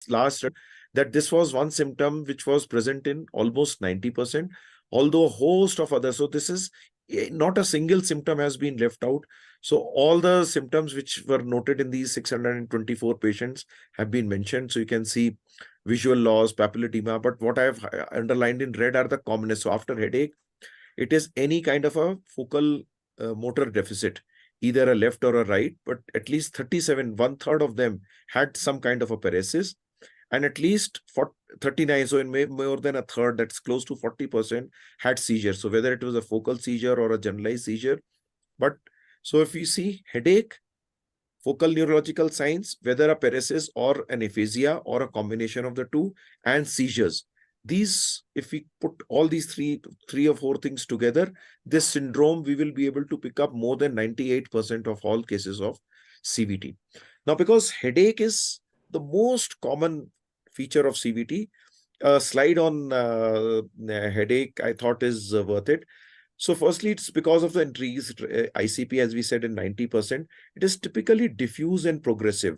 last that this was one symptom which was present in almost 90%, although a host of others. So this is not a single symptom has been left out. So all the symptoms which were noted in these 624 patients have been mentioned. So you can see visual loss, papilledema, but what I have underlined in red are the commonest. So after headache, it is any kind of a focal motor deficit, either a left or a right, but at least 37, one third of them had some kind of a paresis, and at least 39, so in more than a third, that's close to 40%, had seizures. So whether it was a focal seizure or a generalized seizure. But so if you see headache, focal neurological signs, whether a paresis or an aphasia or a combination of the two, and seizures. These, if we put all these three or four things together, this syndrome, we will be able to pick up more than 98% of all cases of CVT. Now, because headache is the most common feature of CVT, a slide on headache I thought is worth it. So firstly, it's because of the increased ICP, as we said, in 90%. It is typically diffuse and progressive.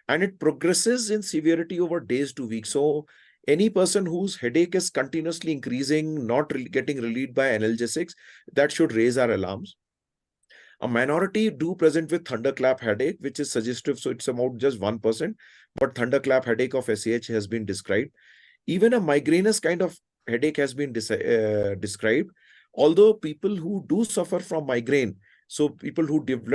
And it progresses in severity over days to weeks. So any person whose headache is continuously increasing, not getting relieved by analgesics, that should raise our alarms. A minority do present with thunderclap headache, which is suggestive. So it's about just 1%. But thunderclap headache of SAH has been described. Even a migrainous kind of headache has been described. Although people who do suffer from migraine, so people who did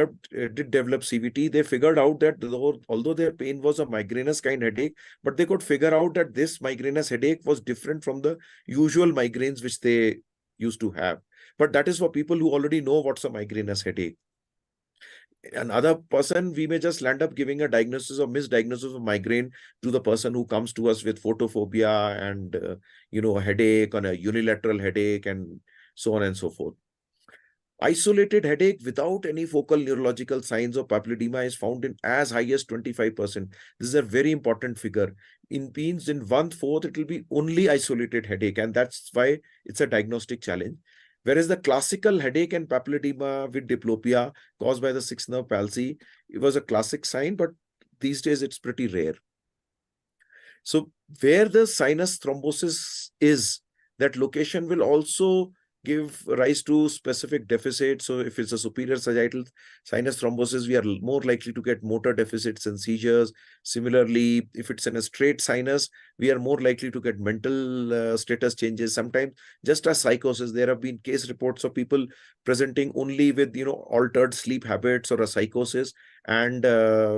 develop CVT, they figured out that although their pain was a migrainous kind headache, but they could figure out that this migrainous headache was different from the usual migraines which they used to have. But that is for people who already know what's a migrainous headache. Another person, we may just land up giving a diagnosis or misdiagnosis of migraine to the person who comes to us with photophobia and, a headache on a unilateral headache and so on and so forth. Isolated headache without any focal neurological signs or papilledema is found in as high as 25%. This is a very important figure. In means in 1/4, it will be only isolated headache, and that's why it's a diagnostic challenge. Whereas the classical headache and papilledema with diplopia caused by the sixth nerve palsy, it was a classic sign, but these days it's pretty rare. So where the sinus thrombosis is, that location will also give rise to specific deficits. So if it's a superior sagittal sinus thrombosis, we are more likely to get motor deficits and seizures. Similarly, if it's in a straight sinus, we are more likely to get mental status changes. Sometimes just as psychosis, there have been case reports of people presenting only with, altered sleep habits or a psychosis. And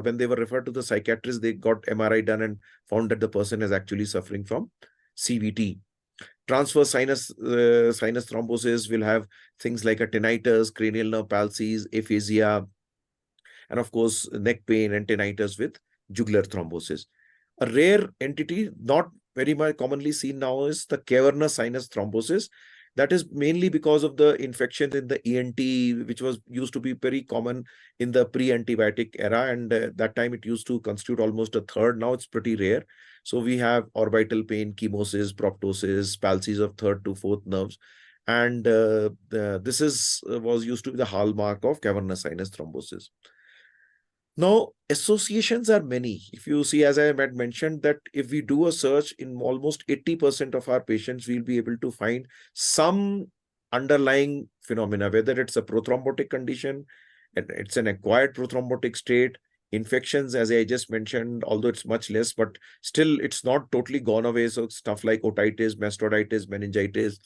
when they were referred to the psychiatrist, they got MRI done and found that the person is actually suffering from CVT. Transverse sinus thrombosis will have things like a tinnitus, cranial nerve palsies, aphasia, and of course, neck pain and tinnitus with jugular thrombosis. A rare entity, not very much commonly seen now, is the cavernous sinus thrombosis. That is mainly because of the infection in the ENT, which was used to be very common in the pre-antibiotic era. And that time it used to constitute almost a third. Now it's pretty rare. So we have orbital pain, chemosis, proptosis, palsies of third to fourth nerves. And this was used to be the hallmark of cavernous sinus thrombosis. Now, associations are many. If you see, as I had mentioned, that if we do a search in almost 80% of our patients, we'll be able to find some underlying phenomena, whether it's a prothrombotic condition, and it's an acquired prothrombotic state, infections, as I just mentioned, although it's much less, but still it's not totally gone away. So stuff like otitis, mastoiditis, meningitis,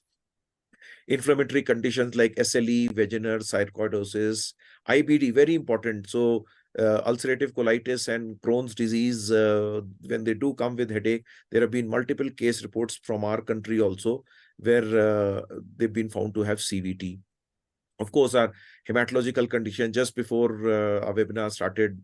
inflammatory conditions like SLE, Wegener, sarcoidosis, IBD, very important. So ulcerative colitis and Crohn's disease, when they do come with headache, there have been multiple case reports from our country also where they've been found to have CVT. Of course, our hematological condition, just before our webinar started,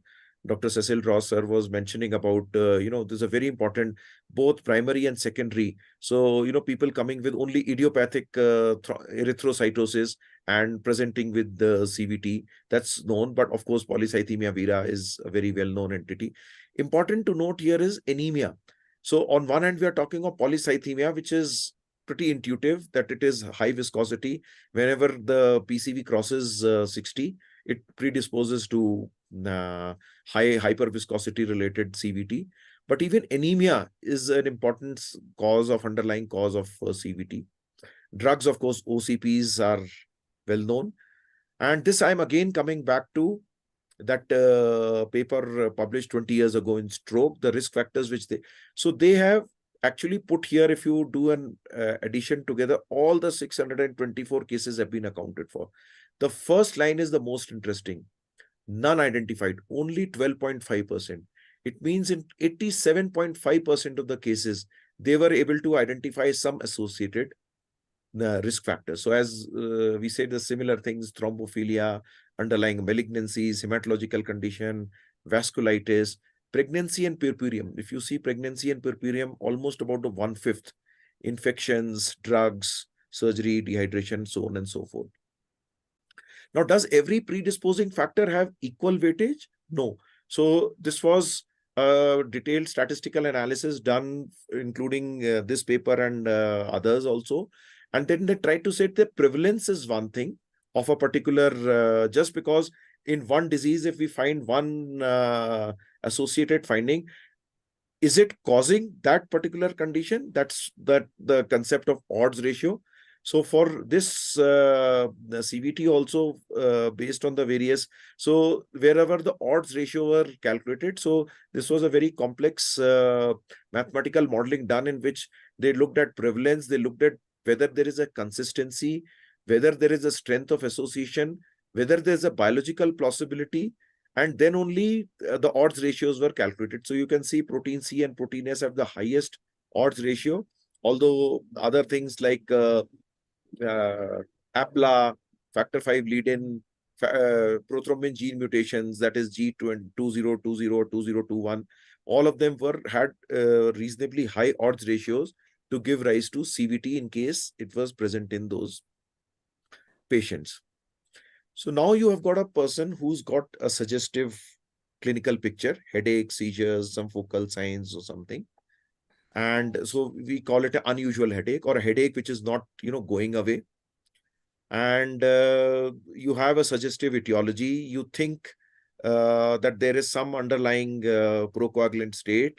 Dr. Cecil Ross sir was mentioning about, there's a very important, both primary and secondary. So, people coming with only idiopathic erythrocytosis and presenting with the CVT, that's known. But of course, polycythemia vera is a very well-known entity. Important to note here is anemia. So on one hand, we are talking of polycythemia, which is pretty intuitive, that it is high viscosity. Whenever the PCV crosses 60, it predisposes to high hyperviscosity related CVT. But even anemia is an important underlying cause of CVT. Drugs, of course, OCPs are well known. And this I'm again coming back to that paper published 20 years ago in stroke, the risk factors so they have actually put here, if you do an addition together, all the 624 cases have been accounted for. The first line is the most interesting. None identified, only 12.5%. It means in 87.5% of the cases, they were able to identify some associated risk factors. So as we said, the similar things: thrombophilia, underlying malignancies, hematological condition, vasculitis, pregnancy and purpurium. If you see pregnancy and purpurium, almost about a 1/5, infections, drugs, surgery, dehydration, so on and so forth. Now, does every predisposing factor have equal weightage? No. So this was a detailed statistical analysis done, including this paper and others also. And then they tried to say the prevalence is one thing of a particular, just because in one disease, if we find one associated finding, is it causing that particular condition? That's the concept of odds ratio. So for this the CVT also based on the various, so wherever the odds ratio were calculated, so this was a very complex mathematical modeling done in which they looked at prevalence, they looked at whether there is a consistency, whether there is a strength of association, whether there's a biological plausibility, and then only the odds ratios were calculated. So you can see protein C and protein S have the highest odds ratio, although other things like APLA, factor 5 lead-in, prothrombin gene mutations, that is G2020 or 2021, all of them had reasonably high odds ratios to give rise to CVT in case it was present in those patients. So now you have got a person who's got a suggestive clinical picture, headache, seizures, some focal signs or something. And so we call it an unusual headache, or a headache which is not, going away. And you have a suggestive etiology. You think that there is some underlying procoagulant state.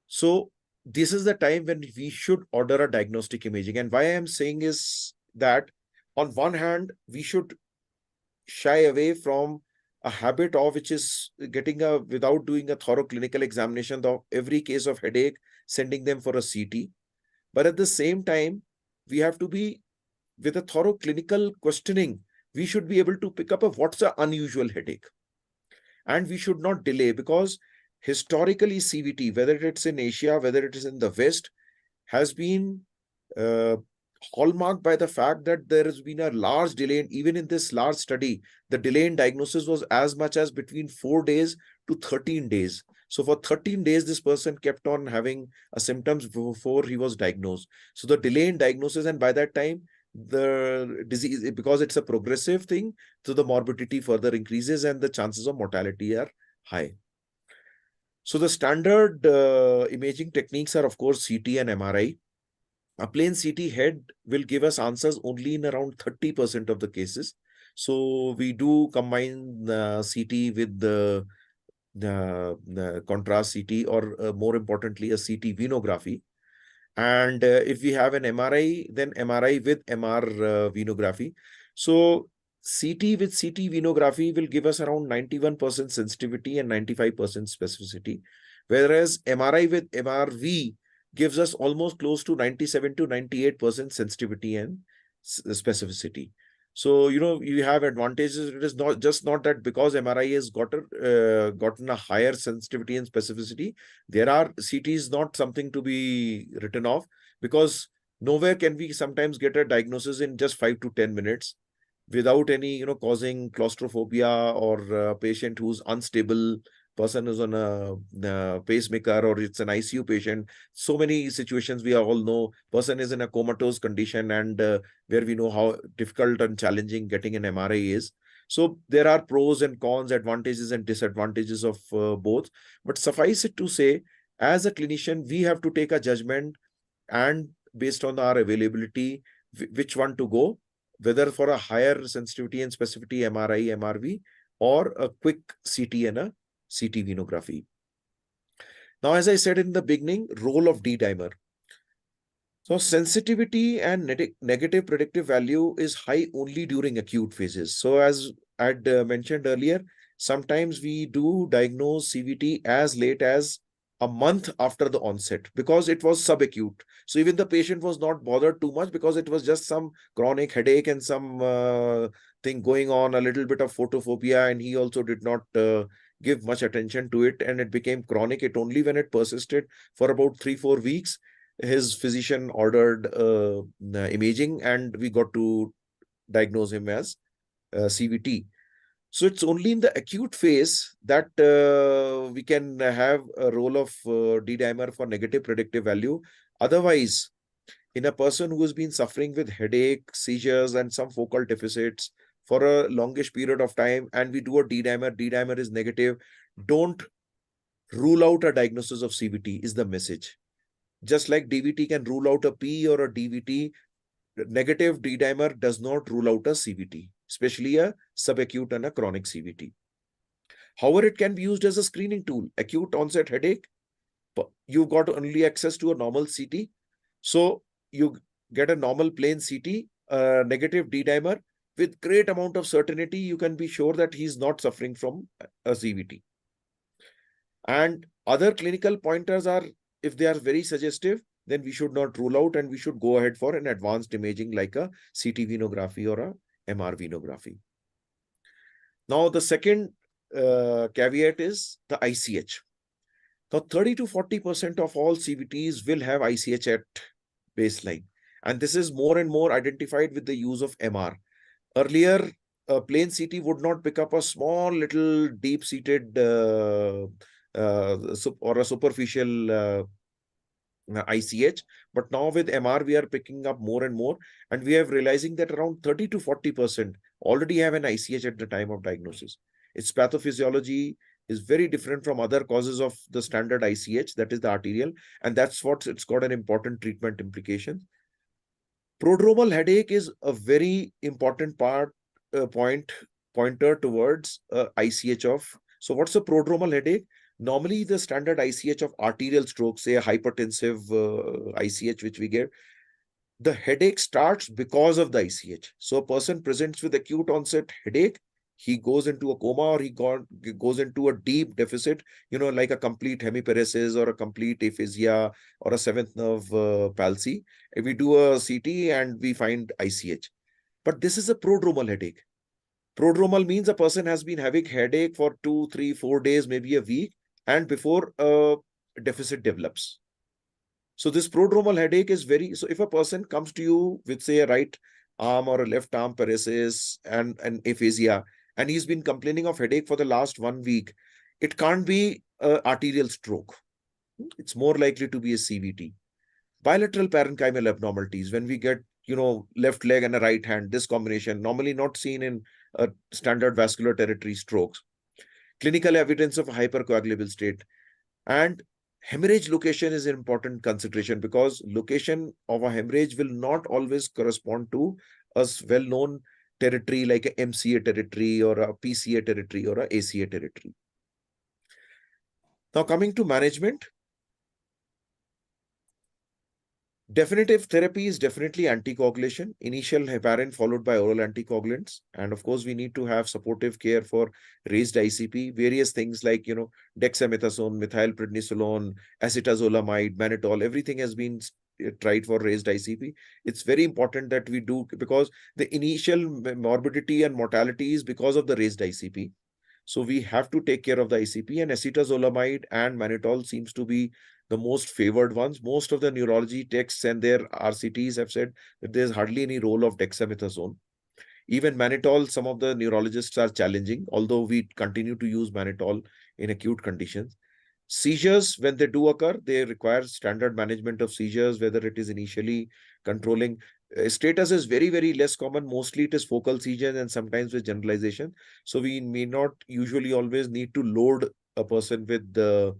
So this is the time when we should order a diagnostic imaging. And why I am saying is that on one hand, we should shy away from a habit of which is getting without doing a thorough clinical examination of every case of headache, sending them for a CT. But at the same time, we have to be with a thorough clinical questioning. We should be able to pick up what's an unusual headache. And we should not delay, because historically CVT, whether it's in Asia, whether it is in the West, has been hallmarked by the fact that there has been a large delay. And even in this large study, the delay in diagnosis was as much as between 4 days to 13 days. So for 13 days, this person kept on having symptoms before he was diagnosed. So the delay in diagnosis, and by that time, the disease, because it's a progressive thing, so the morbidity further increases and the chances of mortality are high. So the standard imaging techniques are, of course, CT and MRI. A plain CT head will give us answers only in around 30% of the cases. So we do combine CT with the contrast CT, or more importantly, a CT venography. And if we have an MRI, then MRI with MR venography. So CT with CT venography will give us around 91% sensitivity and 95% specificity, whereas MRI with MRV gives us almost close to 97 to 98% sensitivity and specificity. So, you have advantages. It is not that because MRI has gotten a higher sensitivity and specificity, CT is not something to be written off, because nowhere can we sometimes get a diagnosis in just 5 to 10 minutes without any, causing claustrophobia, or a patient who's unstable, person who's on a pacemaker, or it's an ICU patient. So many situations we all know. Person is in a comatose condition, and where we know how difficult and challenging getting an MRI is. So there are pros and cons, advantages and disadvantages of both. But suffice it to say, as a clinician, we have to take a judgment, and based on our availability, which one to go, whether for a higher sensitivity and specificity MRI, MRV, or a quick CT and a CT venography. Now, as I said in the beginning, role of D-dimer. So sensitivity and negative predictive value is high only during acute phases. So as I'd mentioned earlier, sometimes we do diagnose CVT as late as a month after the onset because it was subacute. So even the patient was not bothered too much because it was just some chronic headache and some thing going on, a little bit of photophobia, and he also did not give much attention to it, and it became chronic. It only when it persisted for about 3-4 weeks, his physician ordered imaging, and we got to diagnose him as CVT. So it's only in the acute phase that we can have a role of D-dimer for negative predictive value. Otherwise, in a person who has been suffering with headache, seizures, and some focal deficits for a longish period of time, and we do a D-dimer, D-dimer is negative, don't rule out a diagnosis of CVT is the message. Just like DVT can rule out a P or a DVT, negative D-dimer does not rule out a CVT, especially a subacute and a chronic CVT. However, it can be used as a screening tool. Acute onset headache, you got only access to a normal CT. So you get a normal plain CT, negative D-dimer. With great amount of certainty, you can be sure that he's not suffering from a CVT. And other clinical pointers are, if they are very suggestive, then we should not rule out and we should go ahead for an advanced imaging like a CT venography or a MR venography. Now, the second caveat is the ICH. Now, 30 to 40% of all CVTs will have ICH at baseline. And this is more and more identified with the use of MR. Earlier, a plain CT would not pick up a small little deep-seated or a superficial ICH, but now with MR we are picking up more and more, and we are realizing that around 30 to 40% already have an ICH at the time of diagnosis. Its pathophysiology is very different from other causes of the standard ICH, that is the arterial, and that's what it's got an important treatment implication. Prodromal headache is a very important pointer towards ICH of. So what's a prodromal headache? Normally, the standard ICH of arterial stroke, say a hypertensive ICH, which we get, the headache starts because of the ICH. So a person presents with acute onset headache, he goes into a coma or he goes into a deep deficit, like a complete hemiparesis or a complete aphasia or a seventh nerve palsy. If we do a CT and we find ICH. But this is a prodromal headache. Prodromal means a person has been having headache for 2, 3, 4 days, maybe a week, and before a deficit develops. So this prodromal headache is so if a person comes to you with, say, a right arm or a left arm paresis and an aphasia, and he's been complaining of headache for the last 1 week, it can't be an arterial stroke. It's more likely to be a CVT. Bilateral parenchymal abnormalities, when we get, left leg and a right hand, this combination, normally not seen in standard vascular territory strokes. Clinical evidence of hypercoagulable state. And hemorrhage location is an important consideration because location of a hemorrhage will not always correspond to a well-known territory like a MCA territory or a PCA territory or a ACA territory. Now, coming to management, definitive therapy is definitely anticoagulation, initial heparin followed by oral anticoagulants. And of course, we need to have supportive care for raised ICP, various things like, dexamethasone, methylprednisolone, acetazolamide, mannitol, everything has been tried for raised ICP. It's very important that we do, because the initial morbidity and mortality is because of the raised ICP. So we have to take care of the ICP, and acetazolamide and mannitol seems to be the most favored ones. Most of the neurology texts and their RCTs have said that there's hardly any role of dexamethasone. Even mannitol, some of the neurologists are challenging, although we continue to use mannitol in acute conditions. Seizures, when they do occur, they require standard management of seizures, whether it is initially controlling. Status is very, very less common. Mostly it is focal seizures and sometimes with generalization. So we may not usually always need to load a person with the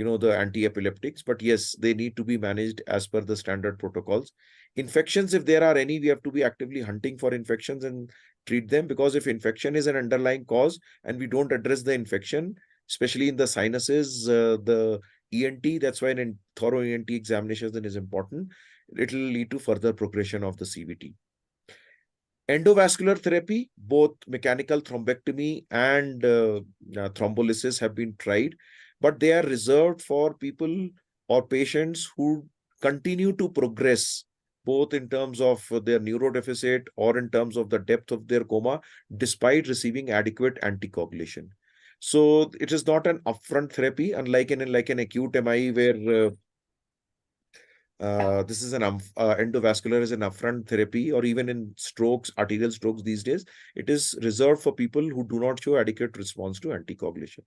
anti-epileptics, but yes, they need to be managed as per the standard protocols. Infections, if there are any, we have to be actively hunting for infections and treat them, because if infection is an underlying cause and we don't address the infection, especially in the sinuses, the ENT. That's why an thorough ENT examination is important. It will lead to further progression of the CVT. Endovascular therapy, both mechanical thrombectomy and thrombolysis have been tried, but they are reserved for people or patients who continue to progress, both in terms of their neurodeficit or in terms of the depth of their coma, despite receiving adequate anticoagulation. So it is not an upfront therapy, unlike an acute MI where this is endovascular is an upfront therapy, or even in strokes, arterial strokes these days, it is reserved for people who do not show adequate response to anticoagulation.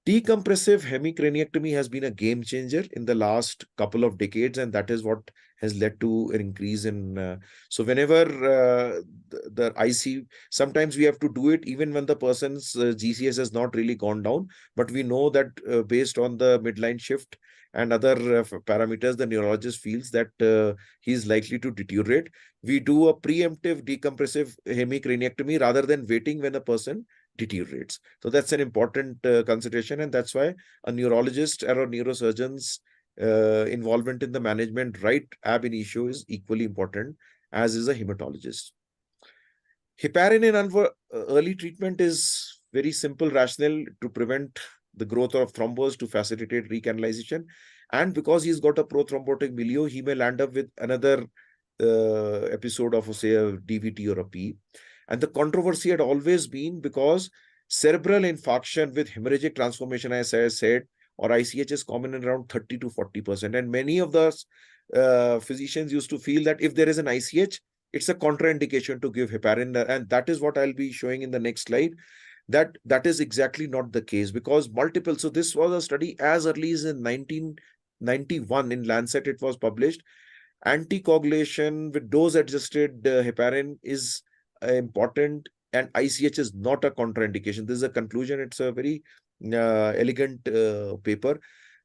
Decompressive hemicraniectomy has been a game changer in the last couple of decades, and that is what has led to an increase in. So whenever the IC, sometimes we have to do it even when the person's GCS has not really gone down, but we know that based on the midline shift and other parameters, the neurologist feels that he is likely to deteriorate. We do a preemptive decompressive hemicraniectomy rather than waiting when a person deteriorates. So that's an important consideration, and that's why a neurologist or a neurosurgeon's involvement in the management right ab initio is equally important, as is a hematologist. Heparin in early treatment is very simple rationale to prevent the growth of thrombus, to facilitate recanalization. And because he's got a prothrombotic milieu, he may land up with another episode of, say, a DVT or a P. And the controversy had always been because cerebral infarction with hemorrhagic transformation, as I said, or ICH is common in around 30 to 40%. And many of the physicians used to feel that if there is an ICH, it's a contraindication to give heparin. And that is what I'll be showing in the next slide. That is exactly not the case, because multiple. So this was a study as early as in 1991 in Lancet, it was published. Anticoagulation with dose-adjusted heparin is important, and ICH is not a contraindication. This is a conclusion. It's a very elegant paper.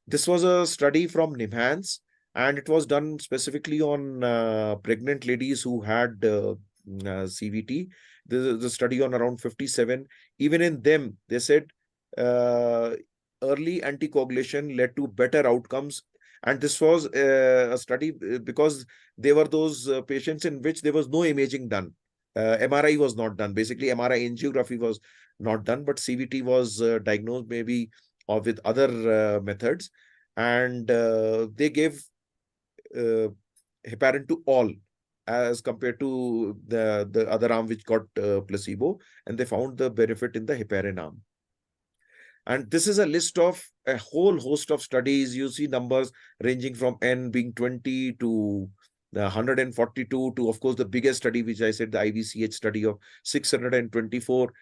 This was a study from NIMHANS, and it was done specifically on pregnant ladies who had CVT. This is a study on around 57. Even in them, they said early anticoagulation led to better outcomes. And this was a study because they were those patients in which there was no imaging done. MRI was not done. Basically, MRI angiography was not done, but CVT was diagnosed maybe or with other methods. And they gave heparin to all, as compared to the other arm which got placebo, and they found the benefit in the heparin arm. And this is a list of a whole host of studies. You see numbers ranging from N being 20 to 142 to, of course, the biggest study, which I said, the IVCH study of 624.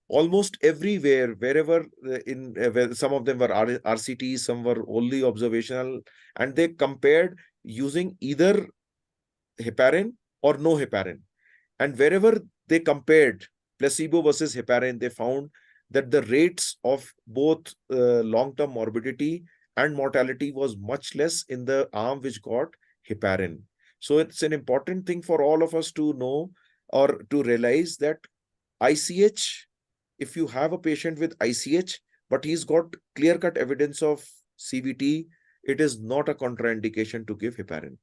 Almost everywhere, wherever where some of them were RCTs, some were only observational, and they compared using either heparin or no heparin. And wherever they compared placebo versus heparin, they found that the rates of both long-term morbidity and mortality was much less in the arm which got heparin. So it's an important thing for all of us to know or to realize that ICH, if you have a patient with ICH, but he's got clear-cut evidence of CVT, it is not a contraindication to give heparin.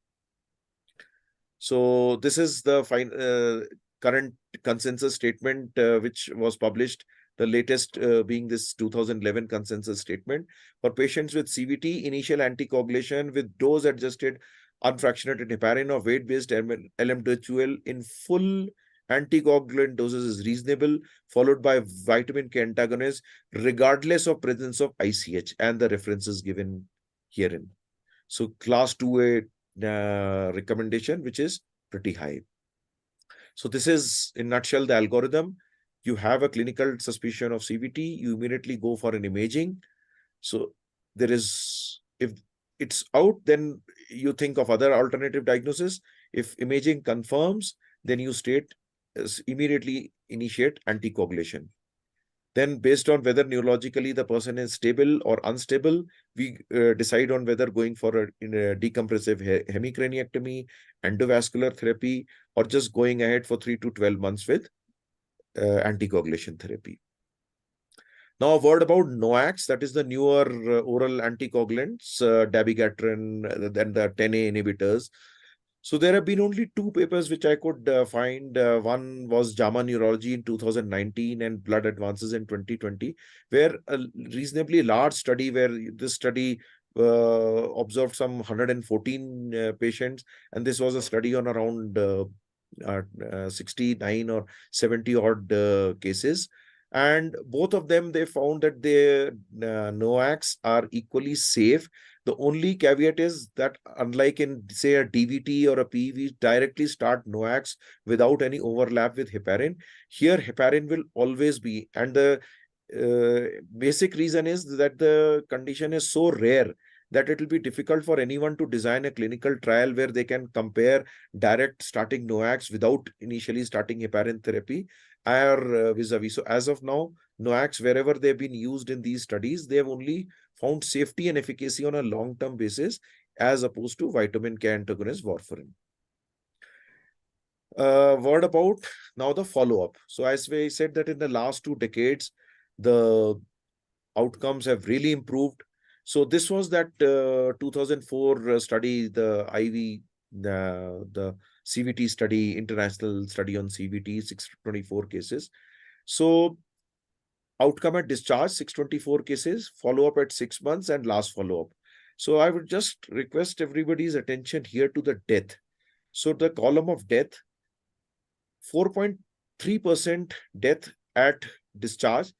So this is the current consensus statement which was published, the latest being this 2011 consensus statement. For patients with CVT, initial anticoagulation with dose-adjusted unfractionated heparin or weight-based LMWL in full anticoagulant doses is reasonable, followed by vitamin K antagonist, regardless of presence of ICH, and the references given herein. So class 2A recommendation, which is pretty high. So this is, in nutshell, the algorithm. You have a clinical suspicion of CVT, you immediately go for an imaging. So there is, if it's out, then you think of other alternative diagnosis. If imaging confirms, then you immediately initiate anticoagulation. Then, based on whether neurologically the person is stable or unstable, we decide on whether going for a decompressive hemicraniectomy, endovascular therapy, or just going ahead for 3 to 12 months with anticoagulation therapy. Now, a word about NOACs, that is the newer oral anticoagulants, dabigatran, then the 10A inhibitors. So there have been only two papers which I could find. One was JAMA Neurology in 2019 and Blood Advances in 2020, where a reasonably large study, where this study observed some 114 patients, and this was a study on around 69 or 70 odd cases. And both of them, they found that the NOACs are equally safe. The only caveat is that unlike in, say, a DVT or a PE, we directly start NOACs without any overlap with heparin. Here, heparin will always be. And the basic reason is that the condition is so rare that it will be difficult for anyone to design a clinical trial where they can compare direct starting NOACs without initially starting heparin therapy or vis-a-vis. So as of now, NOACs, wherever they've been used in these studies, they have only found safety and efficacy on a long-term basis as opposed to vitamin K antagonist warfarin. Word about now the follow-up. So as we said that in the last 2 decades, the outcomes have really improved. So this was that 2004 study, the IV, the CVT study, international study on CVT, 624 cases. So outcome at discharge, 624 cases, follow-up at 6 months, and last follow-up. So I would just request everybody's attention here to the death. So the column of death, 4.3% death at discharge.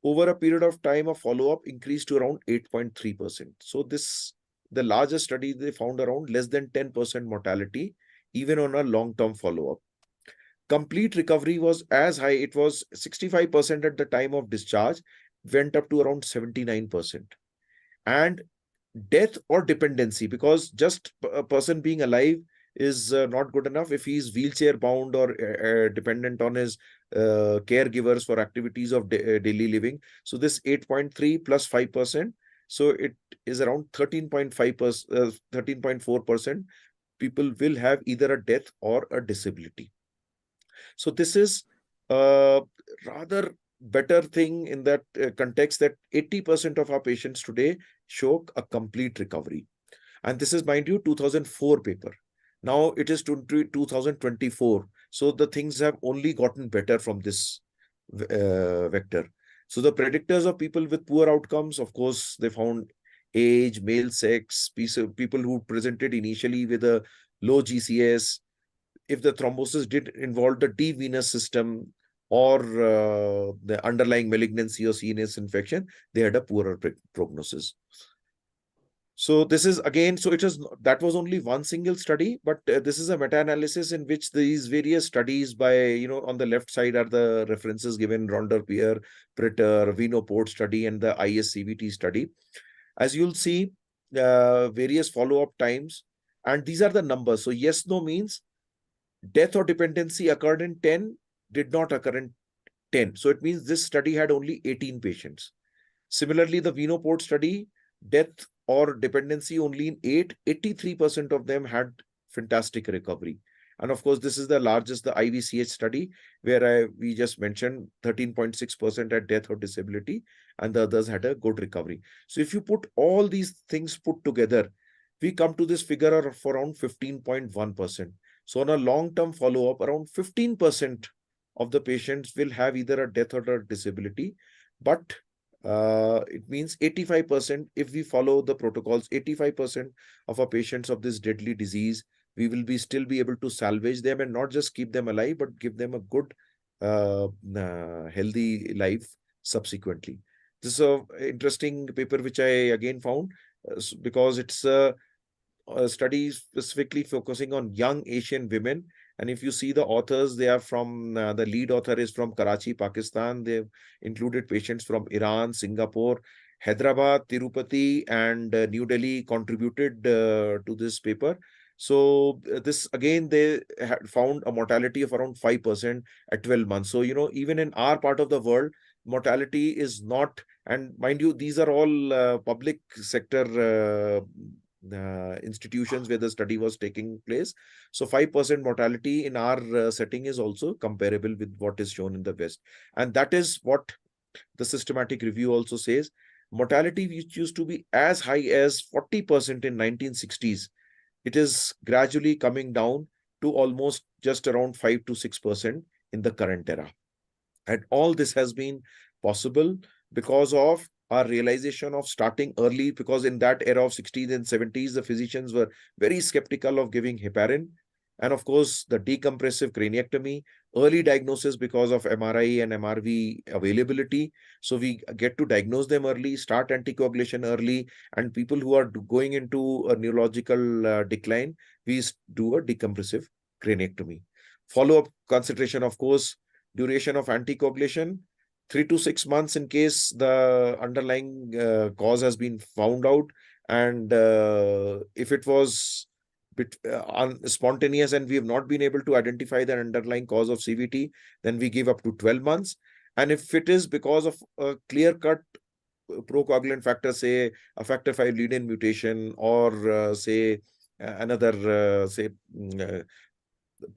Over a period of time of follow-up increased to around 8.3%. So this, the largest study, they found around less than 10% mortality, even on a long-term follow-up. Complete recovery was as high, it was 65% at the time of discharge, went up to around 79%. And death or dependency, because just a person being alive is not good enough. If he is wheelchair bound or dependent on his caregivers for activities of daily living. So this 8.3 plus 5%, so it is around 13.5%, 13.4% people will have either a death or a disability. So this is a rather better thing in that context, that 80% of our patients today show a complete recovery. And this is, mind you, 2004 paper. Now it is 2024. So the things have only gotten better from this vector. So the predictors of people with poor outcomes, of course, they found age, male sex, people who presented initially with a low GCS. If the thrombosis did involve the deep venous system or the underlying malignancy or CNS infection, they had a poorer prognosis. So this is again, so it is, that was only one single study, but this is a meta-analysis in which these various studies by, on the left side are the references given, Ronder, Pierre, Pritter, Venoport study, and the ISCVT study. As you'll see, various follow-up times, and these are the numbers. So yes, no means death or dependency occurred in 10, did not occur in 10. So it means this study had only 18 patients. Similarly, the Venoport study, death or dependency only in 8, 83% of them had fantastic recovery. And of course, this is the largest, the IVCH study, where we just mentioned 13.6% had death or disability, and the others had a good recovery. So if you put all these things put together, we come to this figure of around 15.1%. So on a long-term follow-up, around 15% of the patients will have either a death or a disability, but it means 85%, if we follow the protocols, 85% of our patients of this deadly disease, we will still be able to salvage them and not just keep them alive, but give them a good, healthy life subsequently. This is an interesting paper which I again found because it's a study specifically focusing on young Asian women. And if you see the authors, they are from, the lead author is from Karachi, Pakistan. They've included patients from Iran, Singapore, Hyderabad, Tirupati, and New Delhi contributed to this paper. So this, again, they had found a mortality of around 5% at 12 months. So, even in our part of the world, mortality is not, and mind you, these are all public sector institutions where the study was taking place. So 5% mortality in our setting is also comparable with what is shown in the West. And that is what the systematic review also says, mortality which used to be as high as 40% in 1960s, it is gradually coming down to almost just around 5 to 6% in the current era. And all this has been possible because of our realization of starting early, because in that era of 60s and 70s, the physicians were very skeptical of giving heparin. And of course, the decompressive craniectomy, early diagnosis because of MRI and MRV availability. So we get to diagnose them early, start anticoagulation early, and people who are going into a neurological decline, we do a decompressive craniectomy. Follow-up consideration, of course, duration of anticoagulation, 3 to 6 months in case the underlying cause has been found out. And if it was spontaneous and we have not been able to identify the underlying cause of CVT, then we give up to 12 months. And if it is because of a clear-cut procoagulant factor, say a factor 5 lead-in mutation, or say another,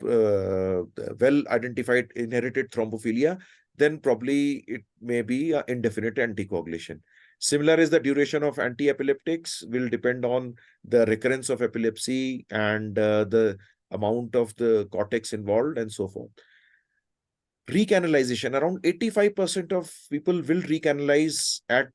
well identified inherited thrombophilia, then probably it may be indefinite anticoagulation. Similar is the duration of anti-epileptics, will depend on the recurrence of epilepsy and the amount of the cortex involved and so forth. Recanalization, around 85% of people will recanalize at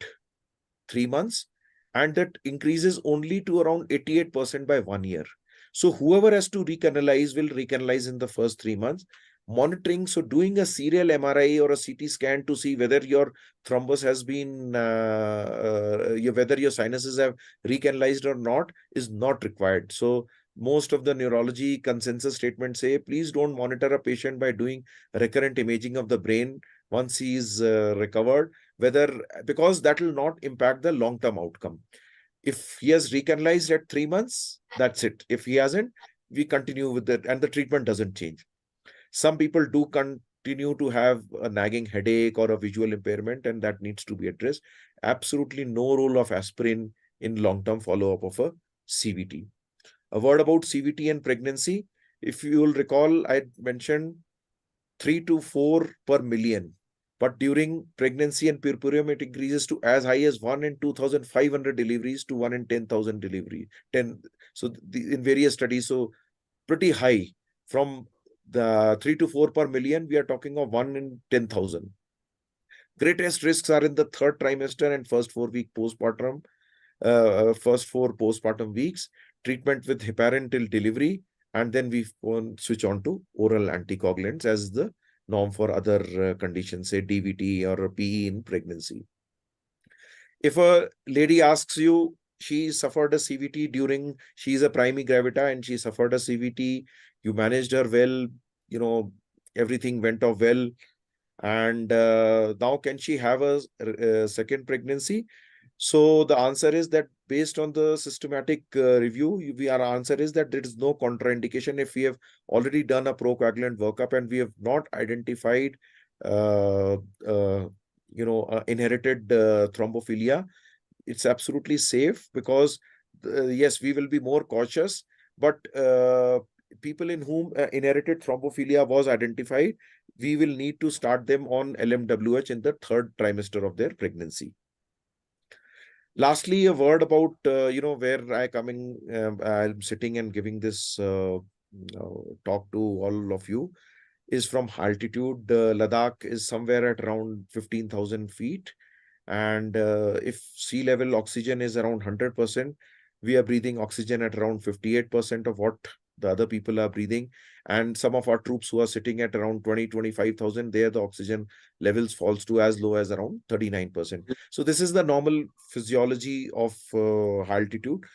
3 months, and that increases only to around 88% by 1 year. So whoever has to recanalize will recanalize in the first 3 months. Monitoring, so doing a serial MRI or a CT scan to see whether your thrombus has been, whether your sinuses have recanalized or not, is not required. So most of the neurology consensus statements say, please don't monitor a patient by doing recurrent imaging of the brain once he is recovered, because that will not impact the long-term outcome. If he has recanalized at 3 months, that's it. If he hasn't, we continue with it and the treatment doesn't change. Some people do continue to have a nagging headache or a visual impairment, and that needs to be addressed. Absolutely no role of aspirin in long-term follow-up of a CVT. A word about CVT and pregnancy. If you will recall, I mentioned 3 to 4 per million. But during pregnancy and puerperium, it increases to as high as 1 in 2,500 deliveries to 1 in 10,000 delivery. So in various studies, so pretty high. From the 3 to 4 per million, we are talking of 1 in 10,000. Greatest risks are in the third trimester and first 4-week postpartum, first 4 postpartum weeks, treatment with heparin till delivery, and then we switch on to oral anticoagulants as the norm for other conditions, say DVT or PE in pregnancy. If a lady asks you, she suffered a CVT during, she is a primary gravida and she suffered a CVT, you managed her well, everything went off well, and now can she have a second pregnancy? So the answer is that based on the systematic review, our answer is that there is no contraindication if we have already done a procoagulant workup and we have not identified, inherited thrombophilia. It's absolutely safe because, yes, we will be more cautious, but people in whom inherited thrombophilia was identified, we will need to start them on LMWH in the third trimester of their pregnancy. Lastly, a word about, where I'm sitting and giving this talk to all of you is from altitude. Ladakh is somewhere at around 15,000 feet. And if sea level oxygen is around 100%, we are breathing oxygen at around 58% of what the other people are breathing. And some of our troops who are sitting at around 20-25,000, there the oxygen levels falls to as low as around 39%. So this is the normal physiology of altitude.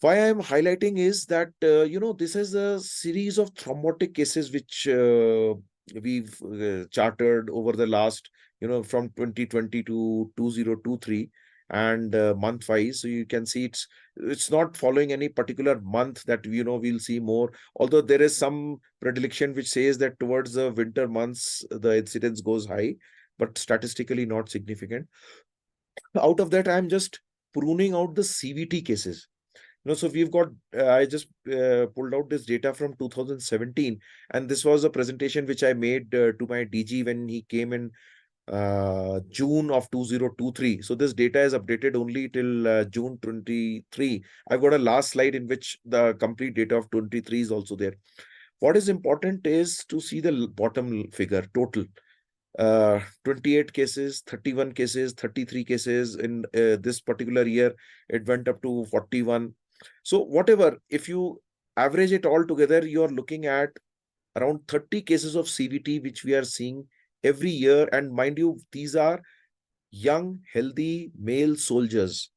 Why I'm highlighting is that, this is a series of thrombotic cases which we've charted over the last, from 2020 to 2023 and month-wise. So you can see it's not following any particular month that, we'll see more. Although there is some predilection which says that towards the winter months, the incidence goes high, but statistically not significant. Out of that, I'm just pruning out the CVT cases. So we've got, I just pulled out this data from 2017, and this was a presentation which I made to my DG when he came in June of 2023. So this data is updated only till June 23. I've got a last slide in which the complete data of 23 is also there. What is important is to see the bottom figure, total. 28 cases, 31 cases, 33 cases in this particular year. It went up to 41. So whatever, if you average it all together, you are looking at around 30 cases of CVT, which we are seeing every year. And mind you, these are young, healthy male soldiers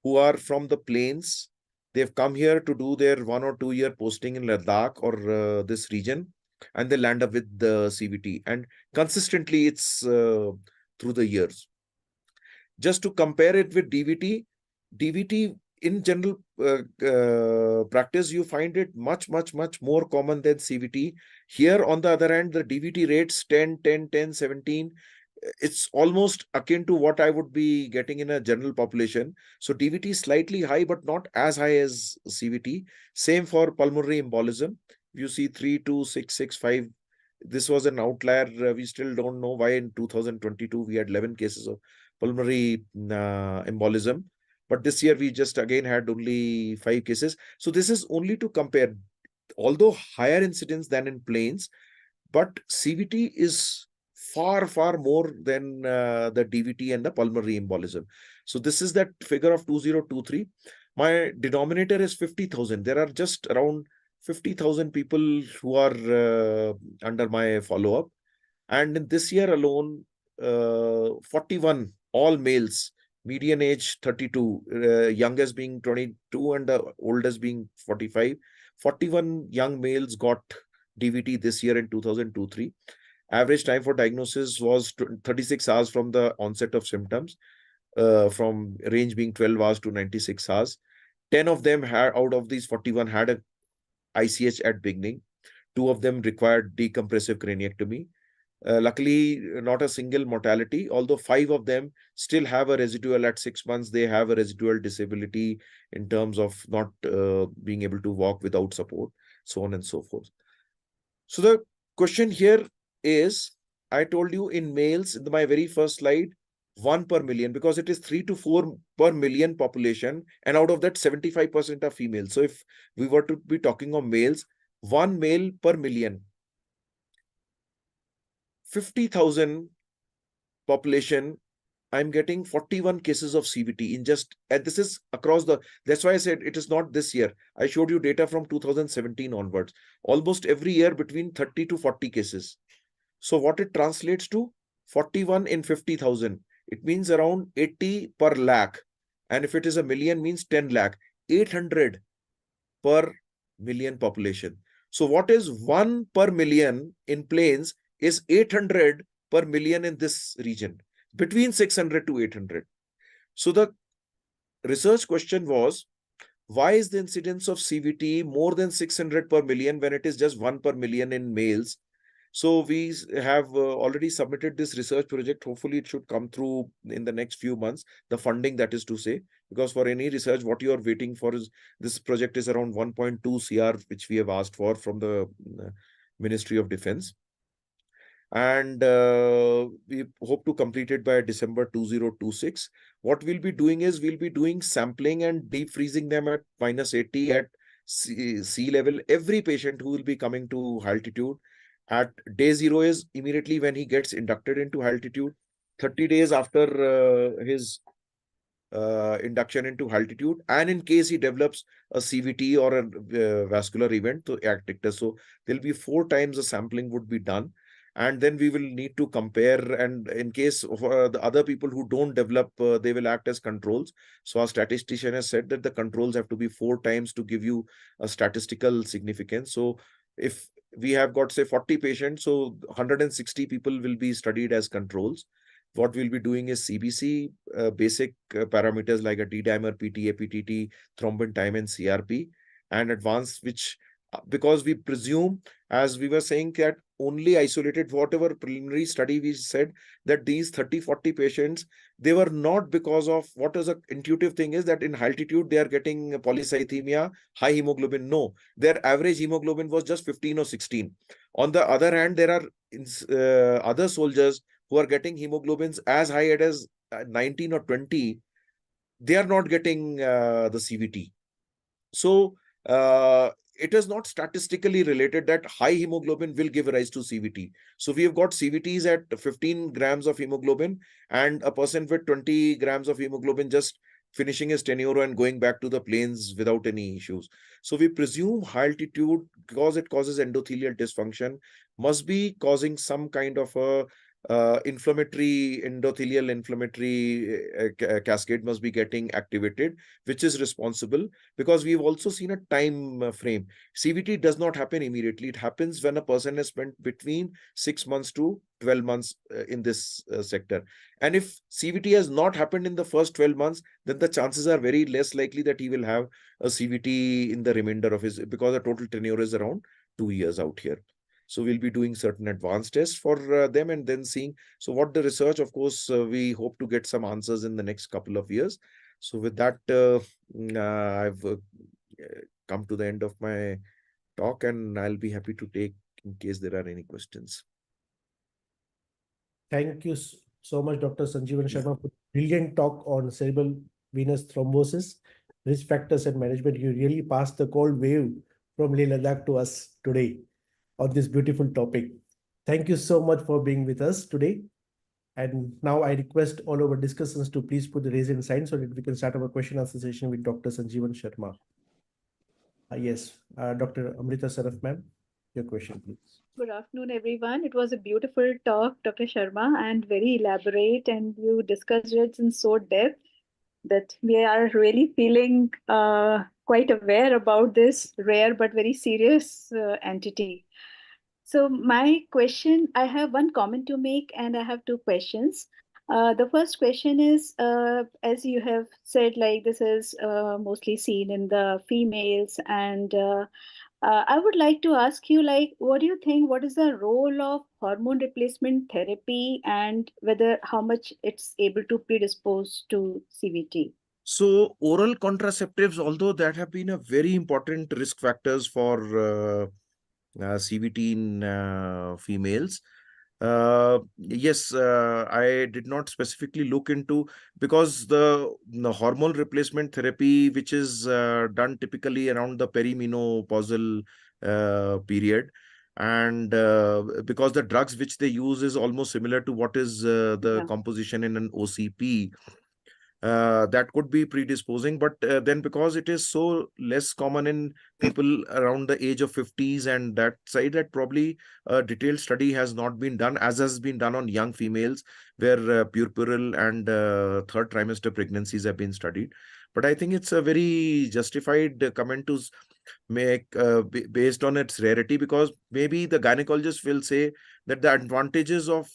who are from the plains. They've come here to do their 1 or 2 year posting in Ladakh or this region, and they land up with the CVT. And consistently, it's through the years. Just to compare it with DVT in general practice, you find it much, much, much more common than CVT. Here, on the other hand, the DVT rates 10, 10, 10, 17. It's almost akin to what I would be getting in a general population. So DVT is slightly high, but not as high as CVT. Same for pulmonary embolism. You see 3, 2, 6, 6, 5. This was an outlier. We still don't know why in 2022 we had 11 cases of pulmonary embolism. But this year we just again had only 5 cases. So this is only to compare, although higher incidence than in plains, but CVT is far, far more than the DVT and the pulmonary embolism. So this is that figure of 2023. My denominator is 50,000. There are just around 50,000 people who are under my follow-up. And in this year alone, 41, all males, median age 32, youngest being 22 and the oldest being 45. 41 young males got DVT this year in 2023. Average time for diagnosis was 36 hours from the onset of symptoms, from range being 12 hours to 96 hours. 10 of them had, out of these 41, had an ICH at beginning. 2 of them required decompressive craniectomy. Luckily, not a single mortality, although 5 of them still have a residual at 6 months. They have a residual disability in terms of not being able to walk without support, so on and so forth. So the question here is, I told you in males, in my very first slide, 1 per million, because it is 3 to 4 per million population, and out of that 75% are females. So if we were to be talking of males, 1 male per million, 50,000 population, I'm getting 41 cases of CVT in just, and this is across the, that's why I said it is not this year. I showed you data from 2017 onwards, almost every year between 30 to 40 cases. So what it translates to, 41 in 50,000, it means around 80 per lakh. And if it is a million, means 10 lakh, 800 per million population. So what is 1 per million in plains is 800 per million in this region, between 600 to 800. So the research question was, why is the incidence of CVT more than 600 per million when it is just 1 per million in males? So we have already submitted this research project. Hopefully it should come through in the next few months, the funding, that is to say, because for any research, what you are waiting for is, this project is around 1.2 CR, which we have asked for from the Ministry of Defense. And we hope to complete it by December 2026. What we'll be doing is, we'll be doing sampling and deep freezing them at -80 at sea level. Every patient who will be coming to altitude at day 0 is immediately when he gets inducted into altitude. 30 days after his induction into altitude, and in case he develops a CVT or a vascular event, to act. So there'll be 4 times the sampling would be done. And then we will need to compare, and in case of the other people who don't develop, they will act as controls. So our statistician has said that the controls have to be 4 times to give you a statistical significance. So if we have got, say, 40 patients, so 160 people will be studied as controls. What we'll be doing is CBC, basic parameters like a D-dimer, PTA, PTT, thrombin time, and CRP, and advanced, which, because we presume, as we were saying, that only isolated, whatever preliminary study we said, that these 30-40 patients, they were not because of, what is an intuitive thing is that in altitude, they are getting polycythemia, high hemoglobin. No, their average hemoglobin was just 15 or 16. On the other hand, there are other soldiers who are getting hemoglobins as high as 19 or 20, they are not getting the CVT. So it is not statistically related that high hemoglobin will give rise to CVT. So we have got CVTs at 15 grams of hemoglobin, and a person with 20 grams of hemoglobin just finishing his tenure and going back to the plains without any issues. So we presume high altitude, because it causes endothelial dysfunction, must be causing some kind of a endothelial inflammatory cascade must be getting activated, which is responsible, because we've also seen a time frame. CVT does not happen immediately. It happens when a person has spent between 6 months to 12 months in this sector. And if CVT has not happened in the first 12 months, then the chances are very less likely that he will have a CVT in the remainder of his, because the total tenure is around 2 years out here. So we'll be doing certain advanced tests for them, and then seeing. So what the research, of course, we hope to get some answers in the next couple of years. So with that, I've come to the end of my talk, and I'll be happy to take in case there are any questions. Thank you so much, Dr. Sanjeevan Sharma, for brilliant talk on cerebral venous thrombosis, risk factors and management. You really passed the cold wave from Leh Ladakh to us today on this beautiful topic. Thank you so much for being with us today. And now I request all our discussants to please put the raise hand sign so that we can start our question answer session with Dr. Sanjeevan Sharma. Yes, Dr. Amrita Saraf, ma'am, your question, please. Good afternoon, everyone. It was a beautiful talk, Dr. Sharma, and very elaborate, and you discussed it in so depth that we are really feeling quite aware about this rare but very serious entity. So my question, I have one comment to make and I have two questions. The first question is, as you have said, like this is mostly seen in the females, and I would like to ask you, like, what do you think? What is the role of hormone replacement therapy, and whether how much it's able to predispose to CVT? So oral contraceptives, although that have been a very important risk factors for CVT in females. Yes, I did not specifically look into, because the hormone replacement therapy, which is done typically around the perimenopausal period, and because the drugs which they use is almost similar to what is the composition in an OCP. That could be predisposing, but then because it is so less common in people around the age of 50s and that side, that probably a detailed study has not been done, as has been done on young females, where puerperal and third trimester pregnancies have been studied. But I think it's a very justified comment to make based on its rarity, because maybe the gynecologist will say that the advantages of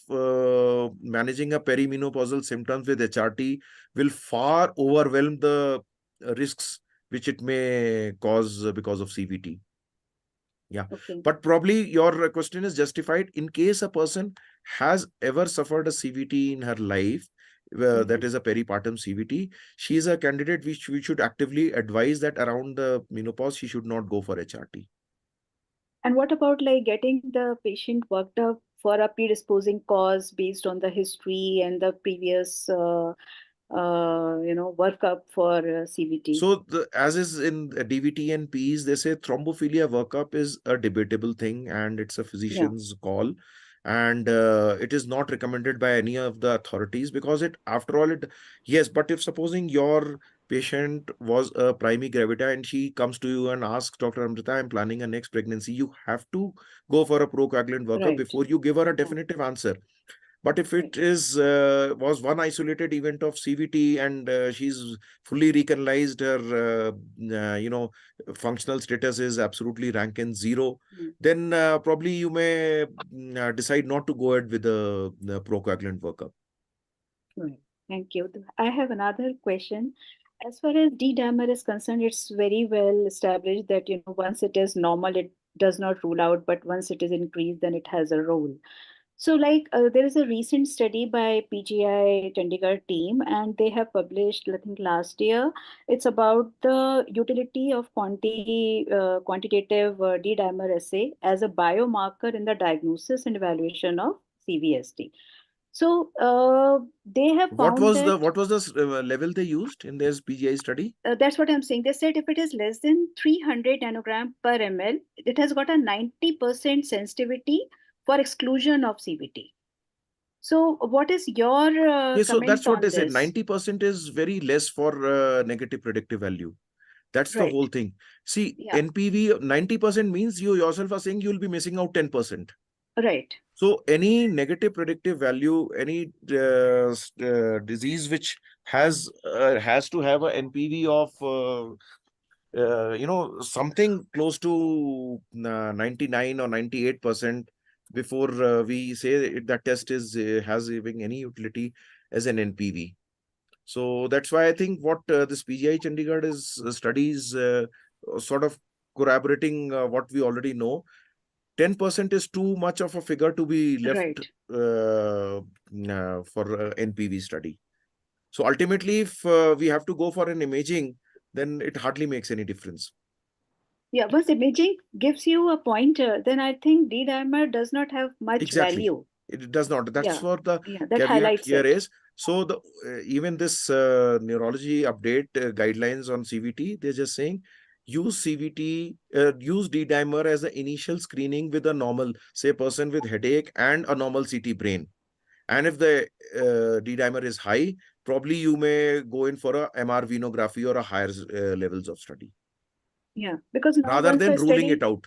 managing a perimenopausal symptoms with HRT will far overwhelm the risks which it may cause because of CVT. Yeah. Okay. But probably your question is justified in case a person has ever suffered a CVT in her life, that is a peripartum CVT. She is a candidate which we should actively advise that around the menopause she should not go for HRT. And what about like getting the patient worked up for a predisposing cause based on the history and the previous workup for CVT? So as is in DVT and PEs, they say thrombophilia workup is a debatable thing, and it's a physician's call. And it is not recommended by any of the authorities, because after all, yes, but if supposing your patient was a primary gravida and she comes to you and asks, Dr. Amrita, I'm planning a next pregnancy, you have to go for a procoagulant workup before you give her a definitive answer. But if it is was one isolated event of CVT and she's fully recanalized, her functional status is absolutely rankin 0, then probably you may decide not to go ahead with the procoagulant workup. Right. Thank you. I have another question. As far as D-dimer is concerned, it's very well established that once it is normal, it does not rule out, but once it is increased, then it has a role. So there is a recent study by PGI Chandigarh team, and they have published, I think last year, it's about the utility of quantitative D-dimer assay as a biomarker in the diagnosis and evaluation of CVSD. So they have What found was that the level they used in this PGI study? that's what I'm saying. They said if it is less than 300 nanogram per ml, it has got a 90% sensitivity for exclusion of CVT. So what is your Yeah, so that's comment what they on said. this? 90% is very less for negative predictive value. That's the Right. whole thing. See, Yeah. NPV 90% means you yourself are saying you'll be missing out 10%. Right. So any negative predictive value, any disease which has to have a NPV of something close to 99 or 98% before we say that test is has even any utility as an NPV. So that's why I think what this PGI Chandigarh is studies sort of corroborating what we already know. 10% is too much of a figure to be left Right. for NPV study. So ultimately, if we have to go for an imaging, then it hardly makes any difference. Yeah, once imaging gives you a pointer, then I think D-dimer does not have much Exactly. value. It does not. That's Yeah. what the Yeah, that caveat highlights here it. is. So the even this neurology update guidelines on CVT, they're just saying use CVT, use D-dimer as the initial screening with a normal, say, person with headache and a normal CT brain. And if the D-dimer is high, probably you may go in for a MR venography or a higher levels of study, Yeah, because now rather once than the ruling it study, out.